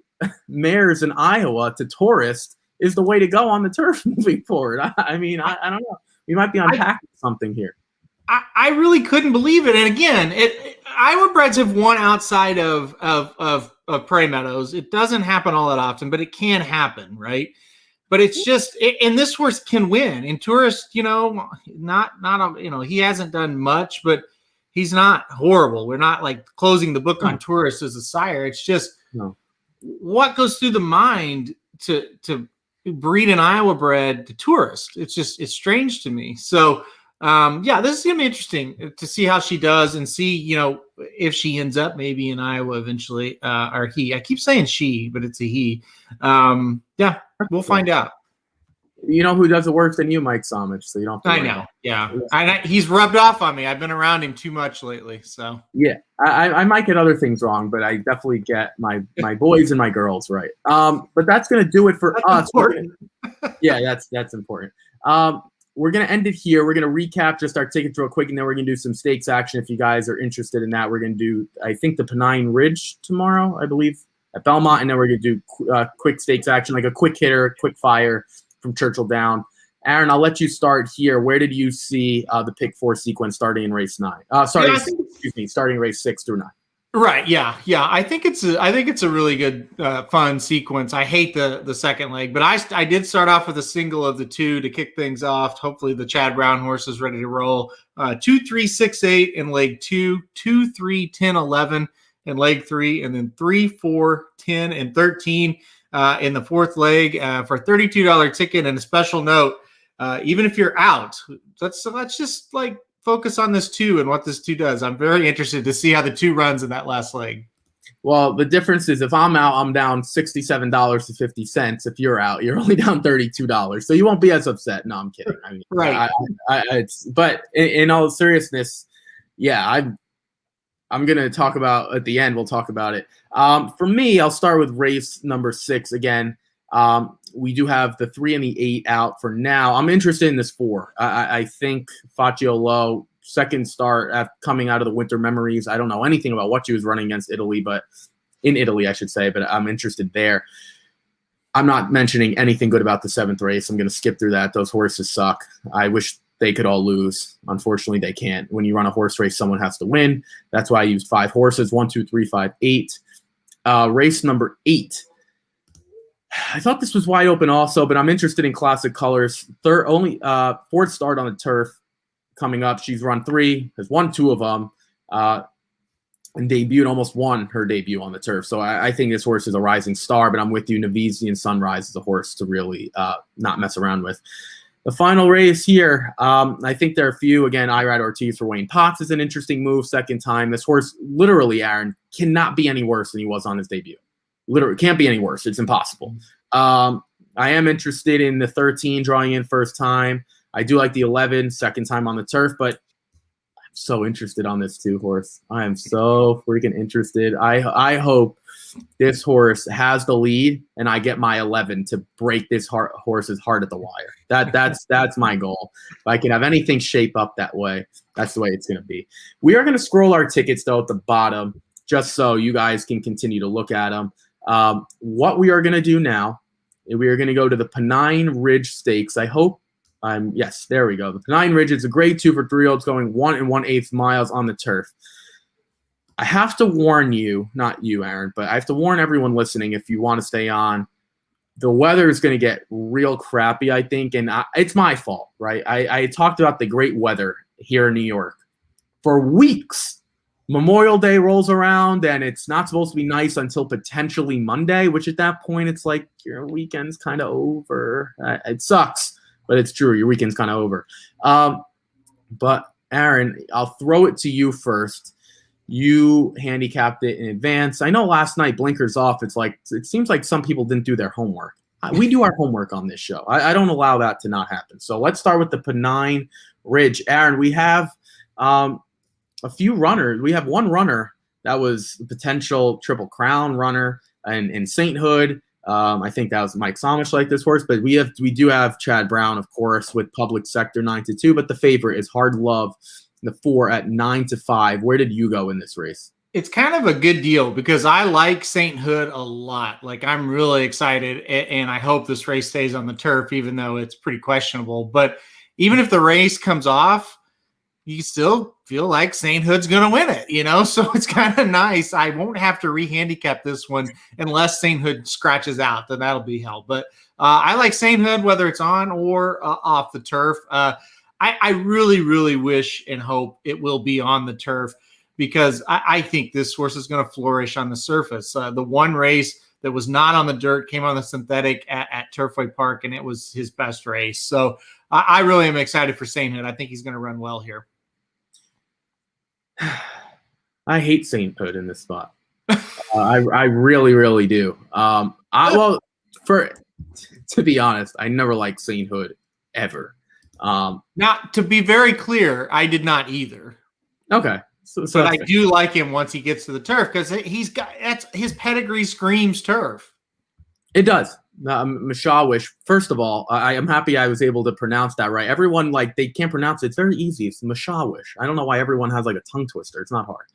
mares in Iowa to tourist is the way to go on the turf moving forward. I don't know. We might be unpacking something here. I really couldn't believe it. And again, Iowa breds have won outside of Prairie Meadows. It doesn't happen all that often, but it can happen, right? But it's just, and this horse can win. In tourist, he hasn't done much, but he's not horrible. We're not like closing the book on tourist as a sire. It's just what goes through the mind to breed an Iowa bred to tourist. It's strange to me. So this is gonna be interesting to see how she does and see, if she ends up maybe in Iowa eventually, or he. I keep saying she, but it's a he. We'll find out. You know who does it worse than you, Mike Somich, so you don't have to I know. Yeah. He's rubbed off on me. I've been around him too much lately. So yeah, I might get other things wrong, but I definitely get my boys and my girls right. But that's gonna do it for us. Yeah, that's important. We're gonna end it here. We're gonna recap just our tickets real quick, and then we're gonna do some stakes action if you guys are interested in that. We're gonna do, I think, the Pennine Ridge tomorrow, I believe, at Belmont, and then we're gonna do quick stakes action, like a quick hitter, quick fire from Churchill down. Aaron, I'll let you start here. Where did you see the pick 4 sequence starting in race 9? Starting race 6 through 9. Right. Yeah. I think it's a really good, fun sequence. I hate the second leg, but I did start off with a single of the 2 to kick things off. Hopefully the Chad Brown horse is ready to roll. 2, 3, 6, 8 in leg 2, 2, 3, 10, 11 in leg 3, and then 3, 4, 10, and 13 in the 4th leg for a $32 ticket. And a special note, even if you're out, let's just focus on this 2 and what this 2 does. I'm very interested to see how the 2 runs in that last leg. Well, the difference is if I'm out, I'm down $67.50. If you're out, you're only down $32. So you won't be as upset. No, I'm kidding. Right. But in all seriousness, yeah, I'm going to talk about at the end. We'll talk about it. For me, I'll start with race number 6 again. We do have the 3 and the 8 out for now. I'm interested in this 4. I think Facciolo, second start coming out of the Winter Memories. I don't know anything about what she was running against Italy, but in Italy, I should say, but I'm interested there. I'm not mentioning anything good about the 7th race. I'm going to skip through that. Those horses suck. I wish they could all lose. Unfortunately, they can't. When you run a horse race, someone has to win. That's why I used 5 horses, 1, 2, 3, 5, 8. Race number 8. I thought this was wide open also, but I'm interested in classic colors. Fourth start on the turf coming up. She's run 3, has won 2 of them, and almost won her debut on the turf. So I think this horse is a rising star, but I'm with you. Navisian Sunrise is a horse to really not mess around with. The final race here, I think there are a few. Again, Irad Ortiz for Wayne Potts is an interesting move. Second time. This horse literally, Aaron, cannot be any worse than he was on his debut. Literally can't be any worse. It's impossible. I am interested in the 13 drawing in first time. I do like the 11 second time on the turf, but I'm so interested on this 2 horse. I am so freaking interested. I hope this horse has the lead and I get my 11 to break this horse's heart at the wire. That's my goal. If I can have anything shape up that way, that's the way it's going to be. We are going to scroll our tickets though at the bottom just so you guys can continue to look at them. What we are going to do now, we are going to go to the Pennine Ridge Stakes. I hope yes, there we go. The Pennine Ridge is a grade 2 for 3-year-olds going 1 1/8 miles on the turf. I have to warn you, not you, Aaron, but I have to warn everyone listening if you want to stay on. The weather is going to get real crappy, I think, and it's my fault, right? I talked about the great weather here in New York for weeks. Memorial Day rolls around and it's not supposed to be nice until potentially Monday, which at that point it's like your weekend's kind of over. It sucks, but it's true. Your weekend's kind of over. But Aaron, I'll throw it to you first. You handicapped it in advance. I know last night blinkers off. It seems like some people didn't do their homework. We do our homework on this show. I don't allow that to not happen. So let's start with the Pennine Ridge. Aaron, we have a few runners. We have one runner that was a potential Triple Crown runner in Sainthood. I think that was Mike Somish like this horse, but we do have Chad Brown, of course, with Public Sector 9-2, but the favorite is Hard Love, the 4 at 9-5. Where did you go in this race? It's kind of a good deal because I like Sainthood a lot. Like, I'm really excited, and I hope this race stays on the turf, even though it's pretty questionable. But even if the race comes off, you still feel like Sainthood's going to win it, you know? So it's kind of nice. I won't have to re-handicap this one unless Sainthood scratches out, then that'll be hell. But I like Sainthood, whether it's on or off the turf. I really, really wish and hope it will be on the turf because I think this horse is going to flourish on the surface. The one race that was not on the dirt came on the synthetic at Turfway Park, and it was his best race. So I really am excited for Sainthood. I think he's going to run well here. I hate Sainthood in this spot. I really, really do. To be honest, I never liked Sainthood ever. Now, to be very clear, I did not either. Okay. But I do like him once he gets to the turf because his pedigree screams turf. It does. Mashawish. First of all, I am happy I was able to pronounce that right. Everyone, they can't pronounce it. It's very easy. It's Mashawish. I don't know why everyone has a tongue twister. It's not hard.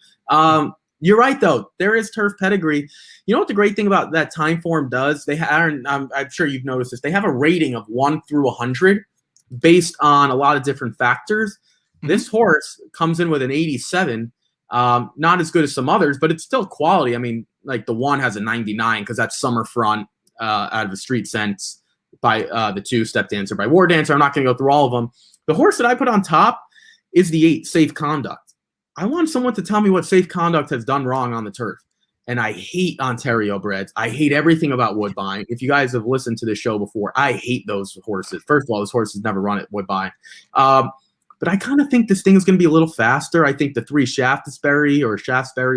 You're right, though. There is turf pedigree. You know what the great thing about that time form does? I'm sure you've noticed this. They have a rating of 1 through 100 based on a lot of different factors. Mm-hmm. This horse comes in with an 87. Not as good as some others, but it's still quality. I mean, the 1 has a 99 because that's Summerfront out of the Street Sense by the 2 Step Dancer by War Dancer. I'm not going to go through all of them. The horse that I put on top is the 8 Safe Conduct. I want someone to tell me what Safe Conduct has done wrong on the turf. And I hate Ontario breds. I hate everything about Woodbine. If you guys have listened to this show before, I hate those horses. First of all, those horses never run at Woodbine. But I kind of think this thing is going to be a little faster. I think the 3 Shaftesbury,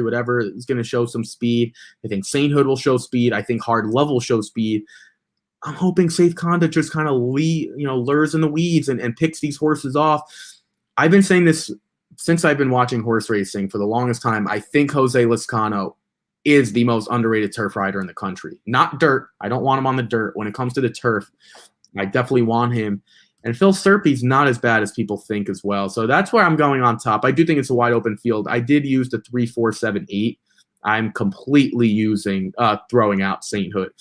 whatever, is going to show some speed. I think Sainthood will show speed. I think Hard Love will show speed. I'm hoping Safe Conduct just kind of lures in the weeds and picks these horses off. I've been saying this since I've been watching horse racing for the longest time. I think Jose Lezcano is the most underrated turf rider in the country. Not dirt. I don't want him on the dirt. When it comes to the turf, I definitely want him. And Phil Serpy's not as bad as people think as well. So that's where I'm going on top. I do think it's a wide open field. I did use the 3, 4, 7, 8. I'm completely using throwing out Sainthood.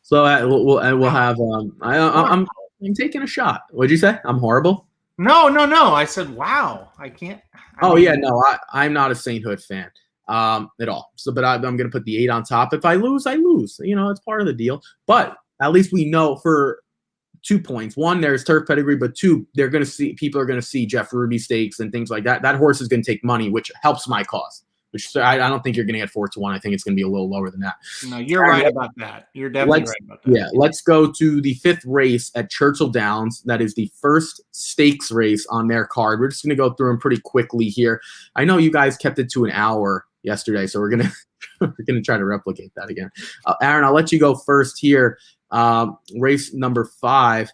So we'll have I'm taking a shot. What'd you say? I'm horrible? No. I said, wow. I can't. Yeah, no, I'm not a Sainthood fan. at all. So, but I'm going to put the 8 on top. If I lose, I lose. It's part of the deal. But at least we know for 2 points. One, there's turf pedigree, but 2, people are going to see Jeff Ruby stakes and things like that. That horse is going to take money, which helps my cause. Which I don't think you're going to get 4-1. I think it's going to be a little lower than that. No, you're right about that. You're definitely right about that. Yeah, let's go to the 5th race at Churchill Downs. That is the first stakes race on their card. We're just going to go through them pretty quickly here. I know you guys kept it to an hour yesterday, so we're gonna try to replicate that again. Aaron, I'll let you go first here. Race number 5.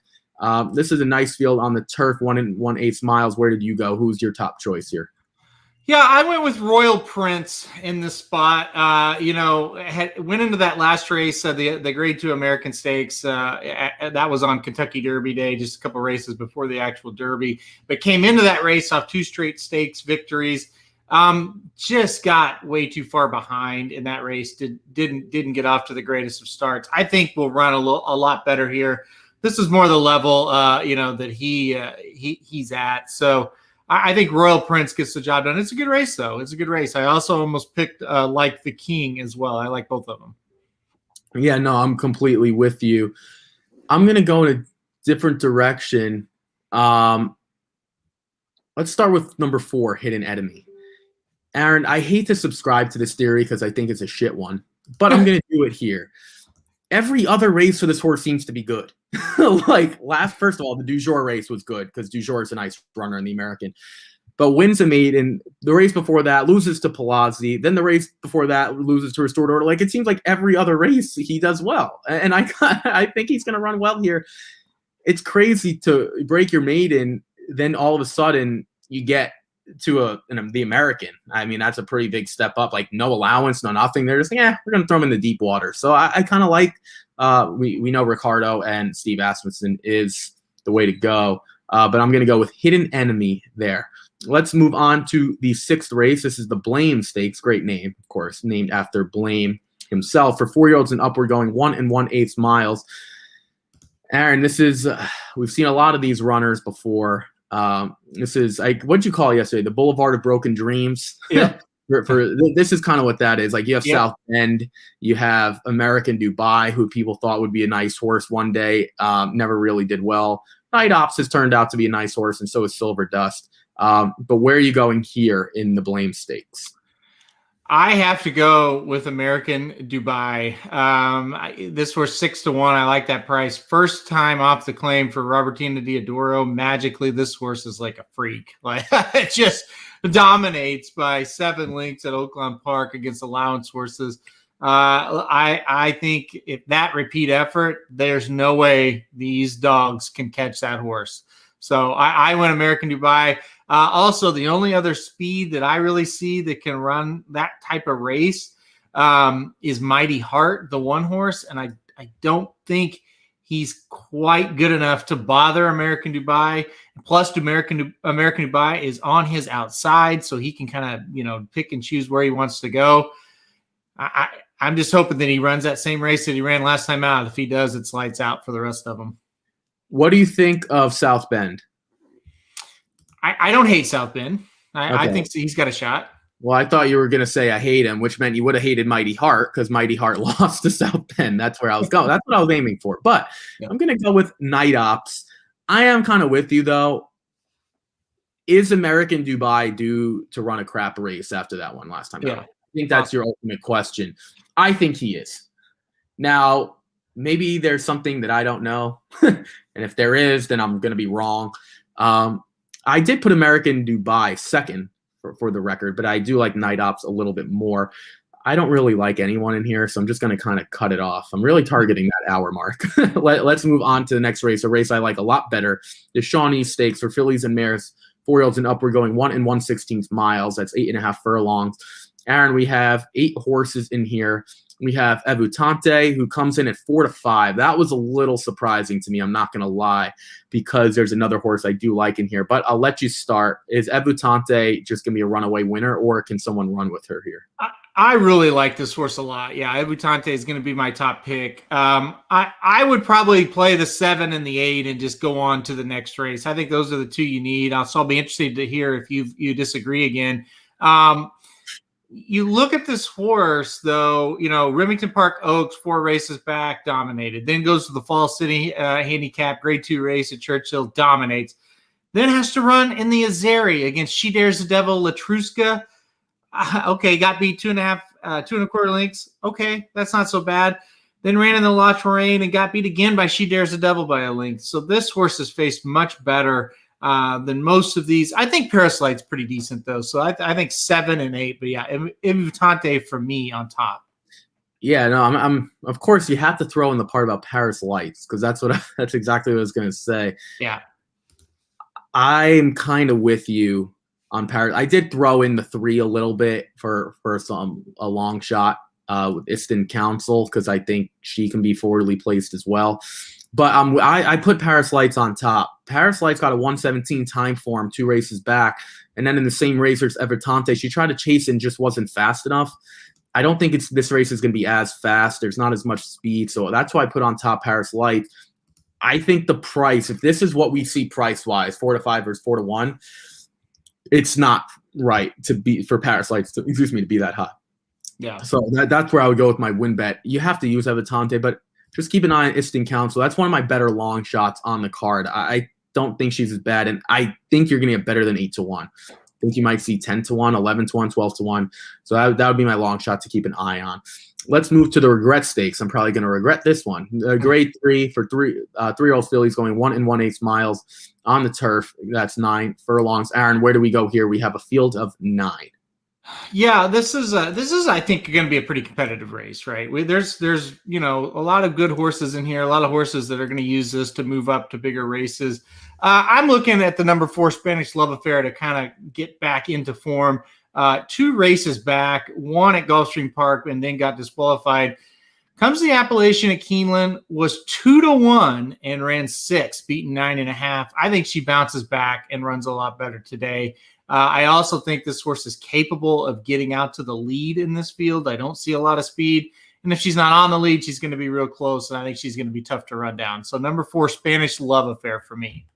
This is a nice field on the turf, 1 1/8 miles. Where did you go? Who's your top choice here? Yeah, I went with Royal Prince in this spot. Went into that last race, the Grade 2 American Stakes. That was on Kentucky Derby Day, just a couple races before the actual Derby. But came into that race off 2 straight stakes victories. Just got way too far behind in that race. Didn't get off to the greatest of starts. I think we'll run a lot better here. This is more the level, that he's at. So. I think Royal Prince gets the job done. It's a good race, though. It's a good race. I also almost picked Like the King as well. I like both of them. Yeah, no, I'm completely with you. I'm going to go in a different direction. Let's start with number 4, Hidden Enemy. Aaron, I hate to subscribe to this theory because I think it's a shit one, but I'm going to do it here. Every other race for this horse seems to be good. First of all, the Du Jour race was good because Du Jour is a nice runner in the American, but wins a maiden. The race before that loses to Palazzi. Then the race before that loses to Restored Order. It seems like every other race he does well, and I think he's going to run well here. It's crazy to break your maiden, then all of a sudden you get to the American. I mean, that's a pretty big step up. No allowance, no nothing. They're just we're going to throw him in the deep water. So I kind of like. We know Ricardo and Steve Asmussen is the way to go, but I'm going to go with Hidden Enemy there. Let's move on to the 6th race. This is the Blame Stakes. Great name, of course, named after Blame himself. For 4-year-olds and upward, going 1 1/8 miles. Aaron, this is we've seen a lot of these runners before. This is what'd you call it yesterday? The Boulevard of Broken Dreams. Yeah. This is kind of what that is. You have South Bend, you have American Dubai, who people thought would be a nice horse one day, never really did well. Night Ops has turned out to be a nice horse, and so is Silver Dust. But where are you going here in the Blame Stakes? I have to go with American Dubai. This horse 6-1. I like that price. First time off the claim for Robertina Diodoro. Magically, this horse is like a freak. It just dominates by 7 lengths at Belmont Park against allowance horses. I think if that repeat effort, there's no way these dogs can catch that horse. So I went American Dubai. Also, the only other speed that I really see that can run that type of race is Mighty Heart, the 1 horse. And I don't think he's quite good enough to bother American Dubai. Plus, American Dubai is on his outside, so he can kind of, pick and choose where he wants to go. I'm just hoping that he runs that same race that he ran last time out. If he does, it's lights out for the rest of them. What do you think of South Bend? I don't hate South Bend. I think he's got a shot. Well, I thought you were going to say I hate him, which meant you would have hated Mighty Heart because Mighty Heart lost to South Bend. That's where I was going. That's what I was aiming for. But I'm going to go with Night Ops. I am kind of with you, though. Is American Dubai due to run a crap race after that one last time? Yeah. I think that's your ultimate question. I think he is. Now, maybe there's something that I don't know. And if there is, then I'm going to be wrong. I did put American Dubai second for the record, but I do like Night Ops a little bit more. I don't really like anyone in here, so I'm just going to kind of cut it off. I'm really targeting that hour mark. Let's move on to the next race, a race I like a lot better. The Shawnee Stakes for fillies and mares, 4-year-olds and upward, going 1 1/16 miles. That's 8.5 furlongs. Aaron, we have 8 horses in here. We have Evutante, who comes in at 4-5. That was a little surprising to me, I'm not going to lie, because there's another horse I do like in here. But I'll let you start. Is Evutante just going to be a runaway winner, or can someone run with her here? I really like this horse a lot. Yeah, Evutante is going to be my top pick. I would probably play the 7 and the 8 and just go on to the next race. I think those are the 2 you need. So I'll be interested to hear if you disagree again. You look at this horse, though, Remington Park Oaks, 4 races back, dominated. Then goes to the Fall City handicap, grade 2 race at Churchill, dominates. Then has to run in the Azeri against She Dares the Devil, Latruska. Okay, got beat 2.25 lengths. Okay, that's not so bad. Then ran in the La Touraine and got beat again by She Dares the Devil by a length. So this horse has faced much better than most of these. I think Paris Light's pretty decent, though. So I think 7 and 8. But yeah, Invitante for me on top. Yeah, no, I'm. Of course, you have to throw in the part about Paris Lights because that's exactly what I was going to say. Yeah, I'm kind of with you on Paris. I did throw in the 3 a little bit for a long shot with Iston Council because I think she can be forwardly placed as well. But I put Paris Lights on top. Paris Lights got a 117 time form 2 races back. And then in the same race, there's Evertante. She tried to chase and just wasn't fast enough. I don't think this race is going to be as fast. There's not as much speed. So that's why I put on top Paris Lights. I think the price, if this is what we see price-wise, 4-5 versus 4-1, it's not right for Paris Lights to be that high. Yeah. So that's where I would go with my win bet. You have to use Evitante, but just keep an eye on Iston Council. That's one of my better long shots on the card. I don't think she's as bad, and I think you're going to get better than 8-1. I think you might see 10-1, 11-1, 12-1. So that would be my long shot to keep an eye on. Let's move to the regret stakes. I'm probably going to regret this one. Grade 3 for 3-year-old fillies going 1 1/8 miles on the turf. That's 9 furlongs. Aaron, where do we go here? We have a field of 9. Yeah, this is I think going to be a pretty competitive race, right? There's a lot of good horses in here, a lot of horses that are going to use this to move up to bigger races. I'm looking at the number 4 Spanish Love Affair to kind of get back into form. 2 races back, 1 at Gulfstream Park, and then got disqualified. Comes the Appalachian at Keeneland, was 2-1 and ran 6, beaten 9.5. I think she bounces back and runs a lot better today. I also think this horse is capable of getting out to the lead in this field. I don't see a lot of speed. And if she's not on the lead, she's going to be real close, and I think she's going to be tough to run down. So number 4, Spanish Love Affair for me.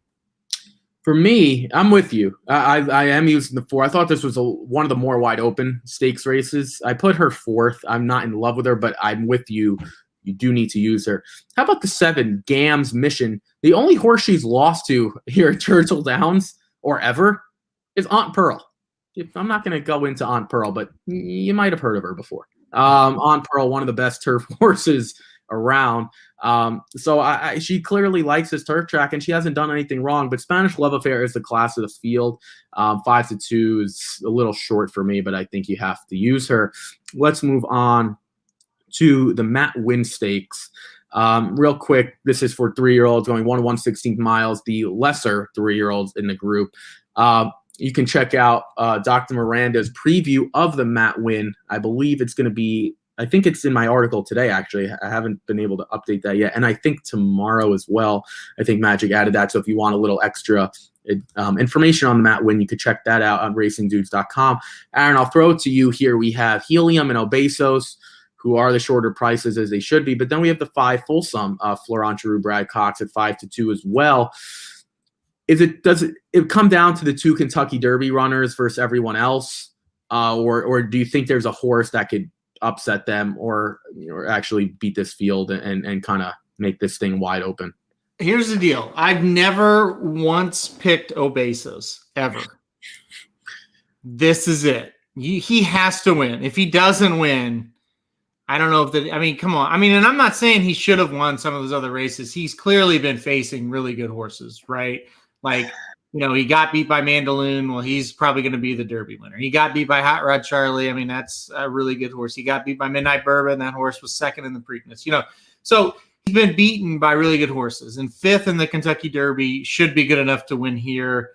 For me, I'm with you. I am using the 4. I thought this was one of the more wide open stakes races. I put her 4th. I'm not in love with her, but I'm with you. You do need to use her. How about the 7, Gam's Mission? The only horse she's lost to here at Churchill Downs or ever is Aunt Pearl. I'm not going to go into Aunt Pearl, but you might have heard of her before. Aunt Pearl, one of the best turf horses around. So she clearly likes this turf track, and she hasn't done anything wrong. But Spanish Love Affair is the class of the field. 5-2 is a little short for me, but I think you have to use her. Let's move on to the Matt Wynn Stakes. Real quick, this is for 3-year-olds going 1 1/16 miles, the lesser 3-year-olds in the group. You can check out Dr. Miranda's preview of the Matt Wynn. I believe it's going to be, I think it's in my article today, actually. I haven't been able to update that yet. And I think tomorrow as well. I think Magic added that. So if you want a little extra information on the Matt Wynn, you could check that out on racingdudes.com. Aaron, I'll throw it to you here. We have Helium and Obesos, who are the shorter prices as they should be. But then we have the 5 Folsom, Florent Giroux, Brad Cox at 5-2 as well. Does it come down to the 2 Kentucky Derby runners versus everyone else? Or do you think there's a horse that could upset them or actually beat this field and kind of make this thing wide open? Here's the deal. I've never once picked Obesos, ever. This is it. He has to win. If he doesn't win, I don't know come on. And I'm not saying he should have won some of those other races. He's clearly been facing really good horses, right? Like, he got beat by Mandaloon. Well, he's probably going to be the Derby winner. He got beat by Hot Rod Charlie. That's a really good horse. He got beat by Midnight Bourbon. That horse was 2nd in the Preakness. So he's been beaten by really good horses. And 5th in the Kentucky Derby should be good enough to win here.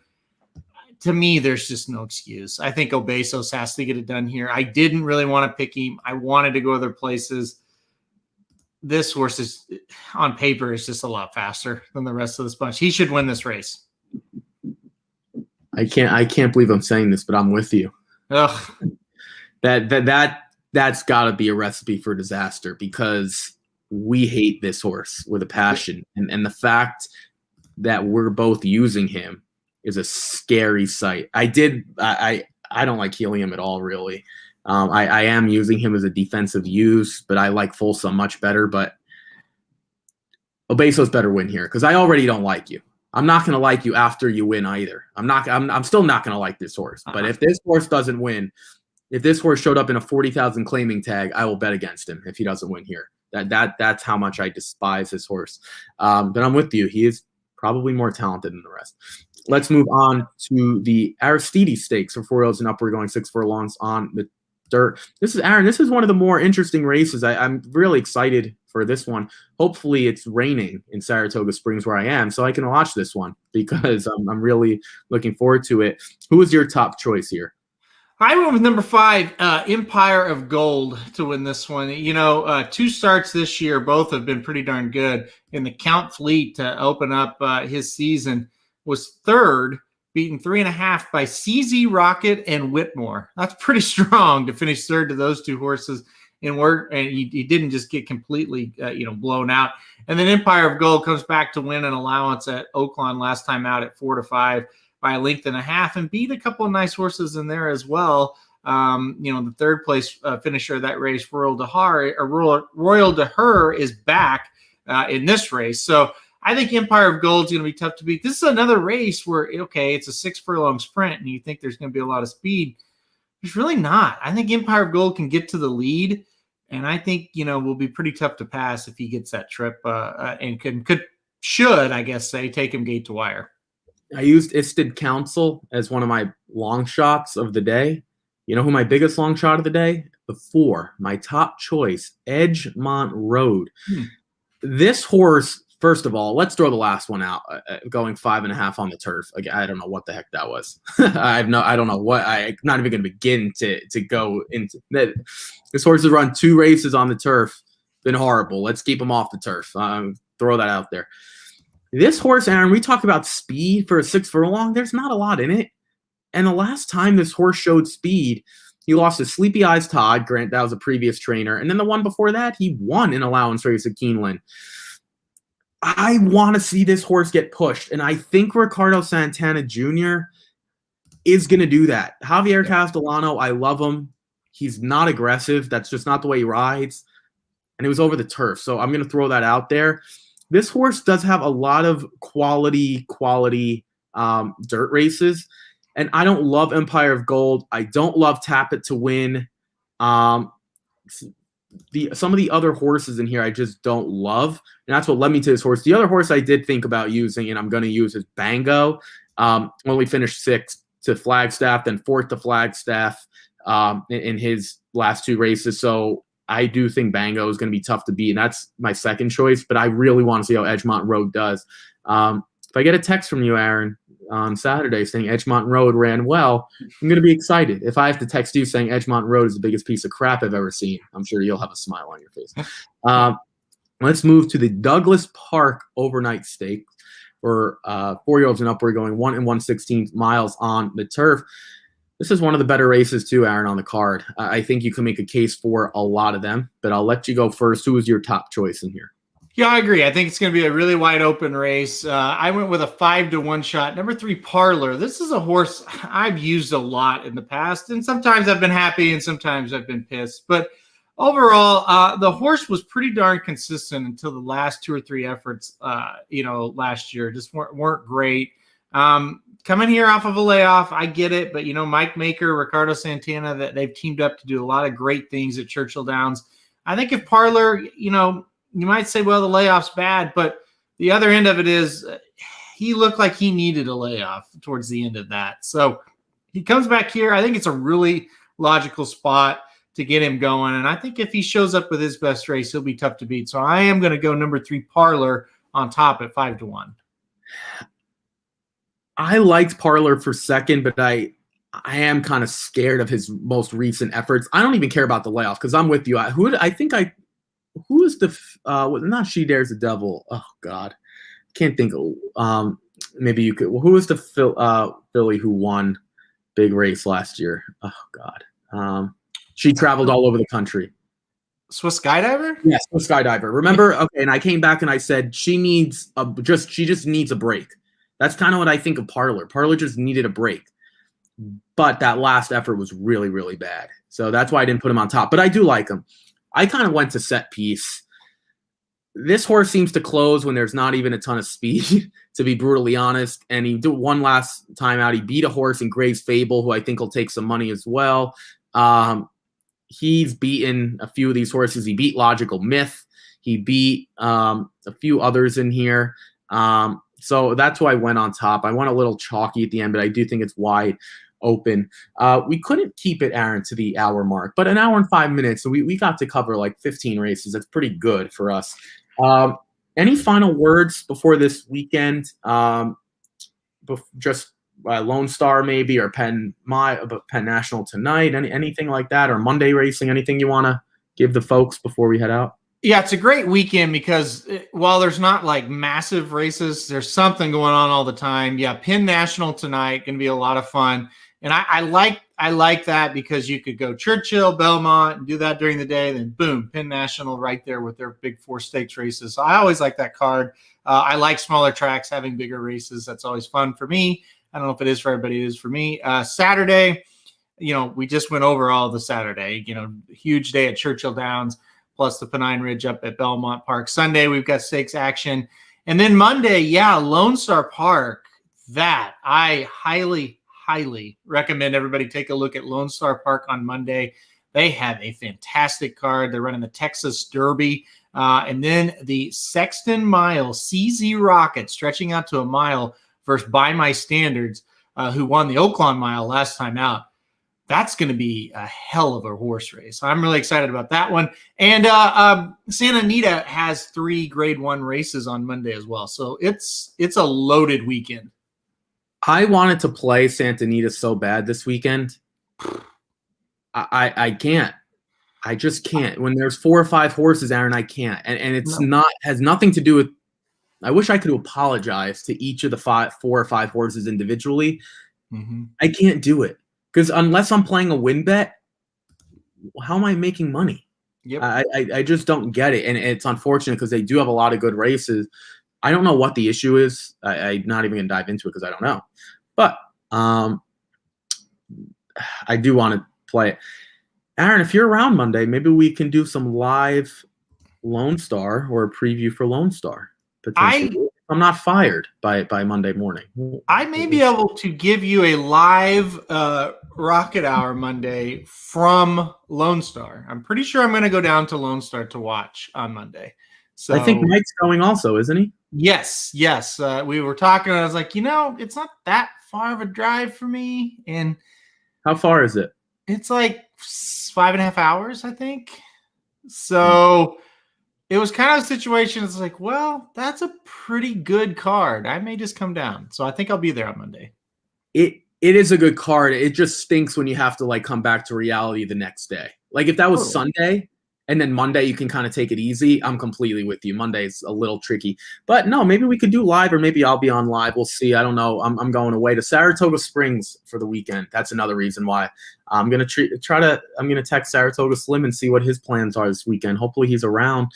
To me, there's just no excuse. I think Obesos has to get it done here. I didn't really want to pick him. I wanted to go other places. This horse is, on paper, is just a lot faster than the rest of this bunch. He should win this race. I can't believe I'm saying this, but I'm with you. Ugh. That's got to be a recipe for disaster because we hate this horse with a passion, and the fact that we're both using him is a scary sight. I don't like Helium at all, really. I am using him as a defensive use, but I like Folsom much better. But Obeso's better win here because I already don't like you. I'm not going to like you after you win either. I'm still not going to like this horse. But if this horse doesn't win, if this horse showed up in a 40,000 claiming tag, I will bet against him if he doesn't win here. That's how much I despise this horse. But I'm with you. He is probably more talented than the rest. Let's move on to the Aristides Stakes for 4 and up. We're going 6 furlongs on the dirt. This is Aaron. This is one of the more interesting races. I'm really excited for this one. Hopefully it's raining in Saratoga Springs where I am, so I can watch this one because I'm really looking forward to it. Who is your top choice here? I went with number 5, Empire of Gold, to win this one. 2 starts this year, both have been pretty darn good. In the Count Fleet to open up his season was third, beaten 3.5 by CZ Rocket and Whitmore. That's pretty strong to finish third to those 2 horses. And he didn't just get completely, blown out. And then Empire of Gold comes back to win an allowance at Oaklawn last time out at 4-5 by a length and a half, and beat a couple of nice horses in there as well. The third place finisher of that race, Royal de Her, is back in this race. So I think Empire of Gold is going to be tough to beat. This is another race where, it's a 6 furlong sprint, and you think there's going to be a lot of speed. There's really not. I think Empire of Gold can get to the lead, and I think, will be pretty tough to pass if he gets that trip and should, I guess, take him gate to wire. I used Isted Council as one of my long shots of the day. You know who my biggest long shot of the day? The 4, my top choice, Edgemont Road. This horse, first of all, let's throw the last one out, going 5.5 on the turf. Again, I don't know what the heck that was. I don't know what. I'm not even going to begin to go into that. This horse has run 2 races on the turf. Been horrible. Let's keep him off the turf. Throw that out there. This horse, Aaron, we talk about speed for a 6 furlong. There's not a lot in it. And the last time this horse showed speed, he lost to Sleepy Eyes Todd. Grant, that was a previous trainer. And then the one before that, he won an allowance race at Keeneland. I want to see this horse get pushed. And I think Ricardo Santana Jr. is going to do that. Javier Castellano, I love him. He's not aggressive. That's just not the way he rides. And it was over the turf. So I'm going to throw that out there. This horse does have a lot of quality dirt races. And I don't love Empire of Gold. I don't love Tap It to Win. Some of the other horses in here I just don't love. And that's what led me to this horse. The other horse I did think about using, and I'm going to use, is Bango. Only finished 6th to Flagstaff, then 4th to Flagstaff in his last 2 races. So I do think Bango is going to be tough to beat, and that's my second choice. But I really want to see how Edgemont Road does. If I get a text from you, Aaron, on Saturday saying Edgemont Road ran well, I'm going to be excited. If I have to text you saying Edgemont Road is the biggest piece of crap I've ever seen, I'm sure you'll have a smile on your face. Let's move to the Douglas Park Overnight Stakes for 4-year-olds and up. We're going 1 1/16 miles on the turf. This is one of the better races too, Aaron, on the card. I think you can make a case for a lot of them, but I'll let you go first. Who is your top choice in here? Yeah, I agree. I think it's going to be a really wide open race. I went with a 5-1 shot. Number 3, Parlor. This is a horse I've used a lot in the past, and sometimes I've been happy and sometimes I've been pissed. But overall, the horse was pretty darn consistent until the last 2 or 3 efforts, last year just weren't great. Coming here off of a layoff, I get it. But, Mike Maker, Ricardo Santana, that they've teamed up to do a lot of great things at Churchill Downs. I think if Parlor, you might say, well, the layoff's bad, but the other end of it is he looked like he needed a layoff towards the end of that. So he comes back here. I think it's a really logical spot to get him going. And I think if he shows up with his best race, he'll be tough to beat. So I am going to go number 3, Parlor, on top at 5-1. I liked Parlor for second, but I am kind of scared of his most recent efforts. I don't even care about the layoff because I'm with you. Who is the not She Dares the Devil? Oh God, can't think of. Maybe you could. Well, who was the filly who won big race last year? Oh God, she traveled all over the country. Swiss Skydiver? Yes, Swiss Skydiver. Remember? Okay, and I came back and I said she just needs a break. That's kind of what I think of Parlor. Parlor just needed a break. but that last effort was really, really bad. So that's why I didn't put him on top. But I do like him. I kind of went to set piece. This horse seems to close when there's not even a ton of speed, to be brutally honest. And he did one last time out. He beat a horse in Gray's Fable, who I think will take some money as well. He's beaten a few of these horses. He beat Logical Myth. He beat a few others in here. So that's why I went on top. I went a little chalky at the end, but I do think it's wide open. We couldn't keep it, Aaron, to the hour mark, but an hour and 5 minutes. So we got to cover like 15 races. That's pretty good for us. Any final words before this weekend? Just Lone Star maybe, or Penn National tonight, anything like that, or Monday racing, anything you want to give the folks before we head out? Yeah, it's a great weekend because while there's not like massive races, there's something going on all the time. Yeah, Penn National tonight going to be a lot of fun. And I like that because you could go Churchill, Belmont, and do that during the day. Then boom, Penn National right there with their big 4 stakes races. So I always like that card. I like smaller tracks having bigger races. That's always fun for me. I don't know if it is for everybody. It is for me. Saturday, we just went over all the Saturday. Huge day at Churchill Downs, plus the Pennine Ridge up at Belmont Park. Sunday, we've got stakes action. And then Monday, Lone Star Park. That I highly recommend everybody take a look at Lone Star Park on Monday. They have a fantastic card. They're running the Texas Derby. And then the Sexton Mile, CZ Rocket, stretching out to a mile versus By My Standards, who won the Oaklawn Mile last time out. That's going to be a hell of a horse race. I'm really excited about that one. And Santa Anita has 3 Grade 1 races on Monday as well. So it's a loaded weekend. I wanted to play Santa Anita so bad this weekend. I can't. I just can't. When there's 4 or 5 horses, Aaron, I can't. And it's has nothing to do with. I wish I could apologize to each of the 4 or 5 horses individually. Mm-hmm. I can't do it because unless I'm playing a win bet, how am I making money? Yep. I just don't get it, and it's unfortunate because they do have a lot of good races. I don't know what the issue is. I'm not even going to dive into it because I don't know. But I do want to play it. Aaron, if you're around Monday, maybe we can do some live Lone Star or a preview for Lone Star. I'm not fired by Monday morning. I may be able to give you a live Rocket Hour Monday from Lone Star. I'm pretty sure I'm going to go down to Lone Star to watch on Monday. So I think Mike's going also, isn't he? Yes. We were talking, and I was like, it's not that far of a drive for me. And how far is it? It's like 5.5 hours, I think. So it was kind of a situation. It's like, well, that's a pretty good card. I may just come down. So I think I'll be there on Monday. It is a good card. It just stinks when you have to come back to reality the next day. Like if that was Sunday, and then Monday you can kind of take it easy, I'm completely with you. Monday's a little tricky. But no, maybe we could do live, or maybe I'll be on live. We'll see. I don't know. I'm going away to Saratoga Springs for the weekend. That's another reason why I'm going to text Saratoga Slim and see what his plans are this weekend. Hopefully he's around.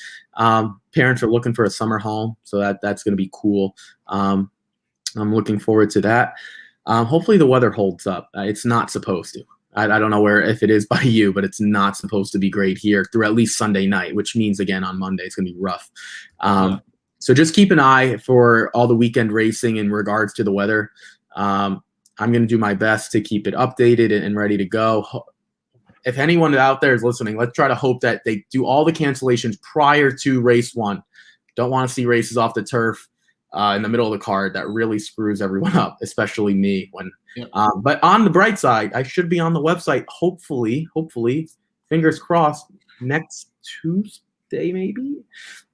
Parents are looking for a summer home, so that's going to be cool. I'm looking forward to that. Hopefully the weather holds up. It's not supposed to. I don't know if it is by you, but it's not supposed to be great here through at least Sunday night, which means, again, on Monday, it's going to be rough. So just keep an eye for all the weekend racing in regards to the weather. I'm going to do my best to keep it updated and ready to go. If anyone out there is listening, let's try to hope that they do all the cancellations prior to race 1. Don't want to see races off the turf in the middle of the card. That really screws everyone up, especially me. But on the bright side, I should be on the website. Hopefully, fingers crossed, next Tuesday maybe.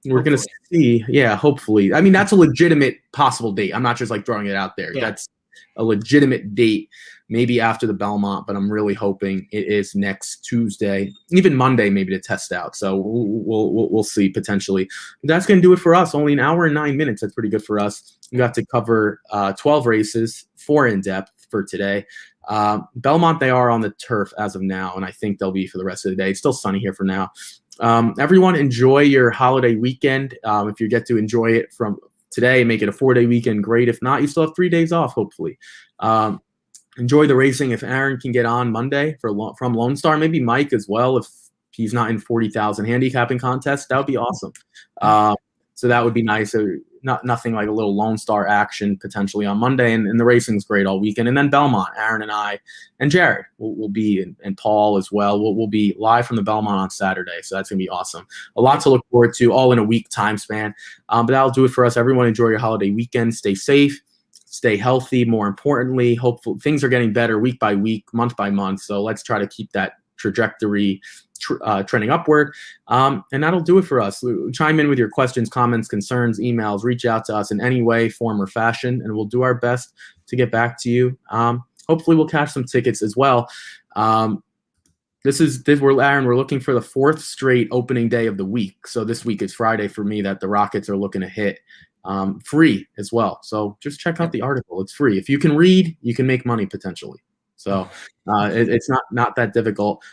We're gonna see. Yeah, hopefully. I mean, that's a legitimate possible date. I'm not just throwing it out there. Yeah. That's a legitimate date. Maybe after the Belmont, but I'm really hoping it is next Tuesday, even Monday, maybe to test out. So we'll see potentially. That's going to do it for us. Only an hour and 9 minutes. That's pretty good for us. We got to cover 12 races, 4 in depth for today. Belmont, they are on the turf as of now, and I think they'll be for the rest of the day. It's still sunny here for now. Everyone enjoy your holiday weekend. If you get to enjoy it from today, make it a 4-day weekend. Great. If not, you still have 3 days off, hopefully. enjoy the racing. If Aaron can get on Monday from Lone Star, maybe Mike as well, if he's not in 40,000 handicapping contest, that would be awesome. So that would be nice. Nothing like a little Lone Star action potentially on Monday, and the racing's great all weekend. And then Belmont, Aaron and I and Jared will be, and Paul as well. We'll be live from the Belmont on Saturday, so that's gonna be awesome. A lot to look forward to, all in a week time span. But that'll do it for us. Everyone, enjoy your holiday weekend. Stay safe, stay healthy. More importantly, hopefully things are getting better week by week, month by month. So let's try to keep that trajectory trending upward. And that'll do it for us. Chime in with your questions, comments, concerns, emails. Reach out to us in any way, form, or fashion, and we'll do our best to get back to you. Hopefully we'll catch some tickets as well. Aaron, we're looking for the 4th straight opening day of the week. So this week is Friday for me that the Rockets are looking to hit. Free as well. So just check out the article. It's free. If you can read, you can make money potentially. So it's not that difficult.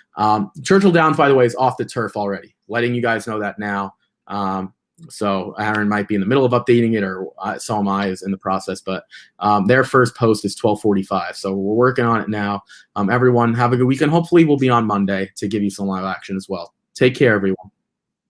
Churchill Downs, by the way, is off the turf already. Letting you guys know that now. So Aaron might be in the middle of updating it, or so am I, is in the process. But their first post is 12:45. So we're working on it now. Everyone, have a good weekend. Hopefully we'll be on Monday to give you some live action as well. Take care, everyone.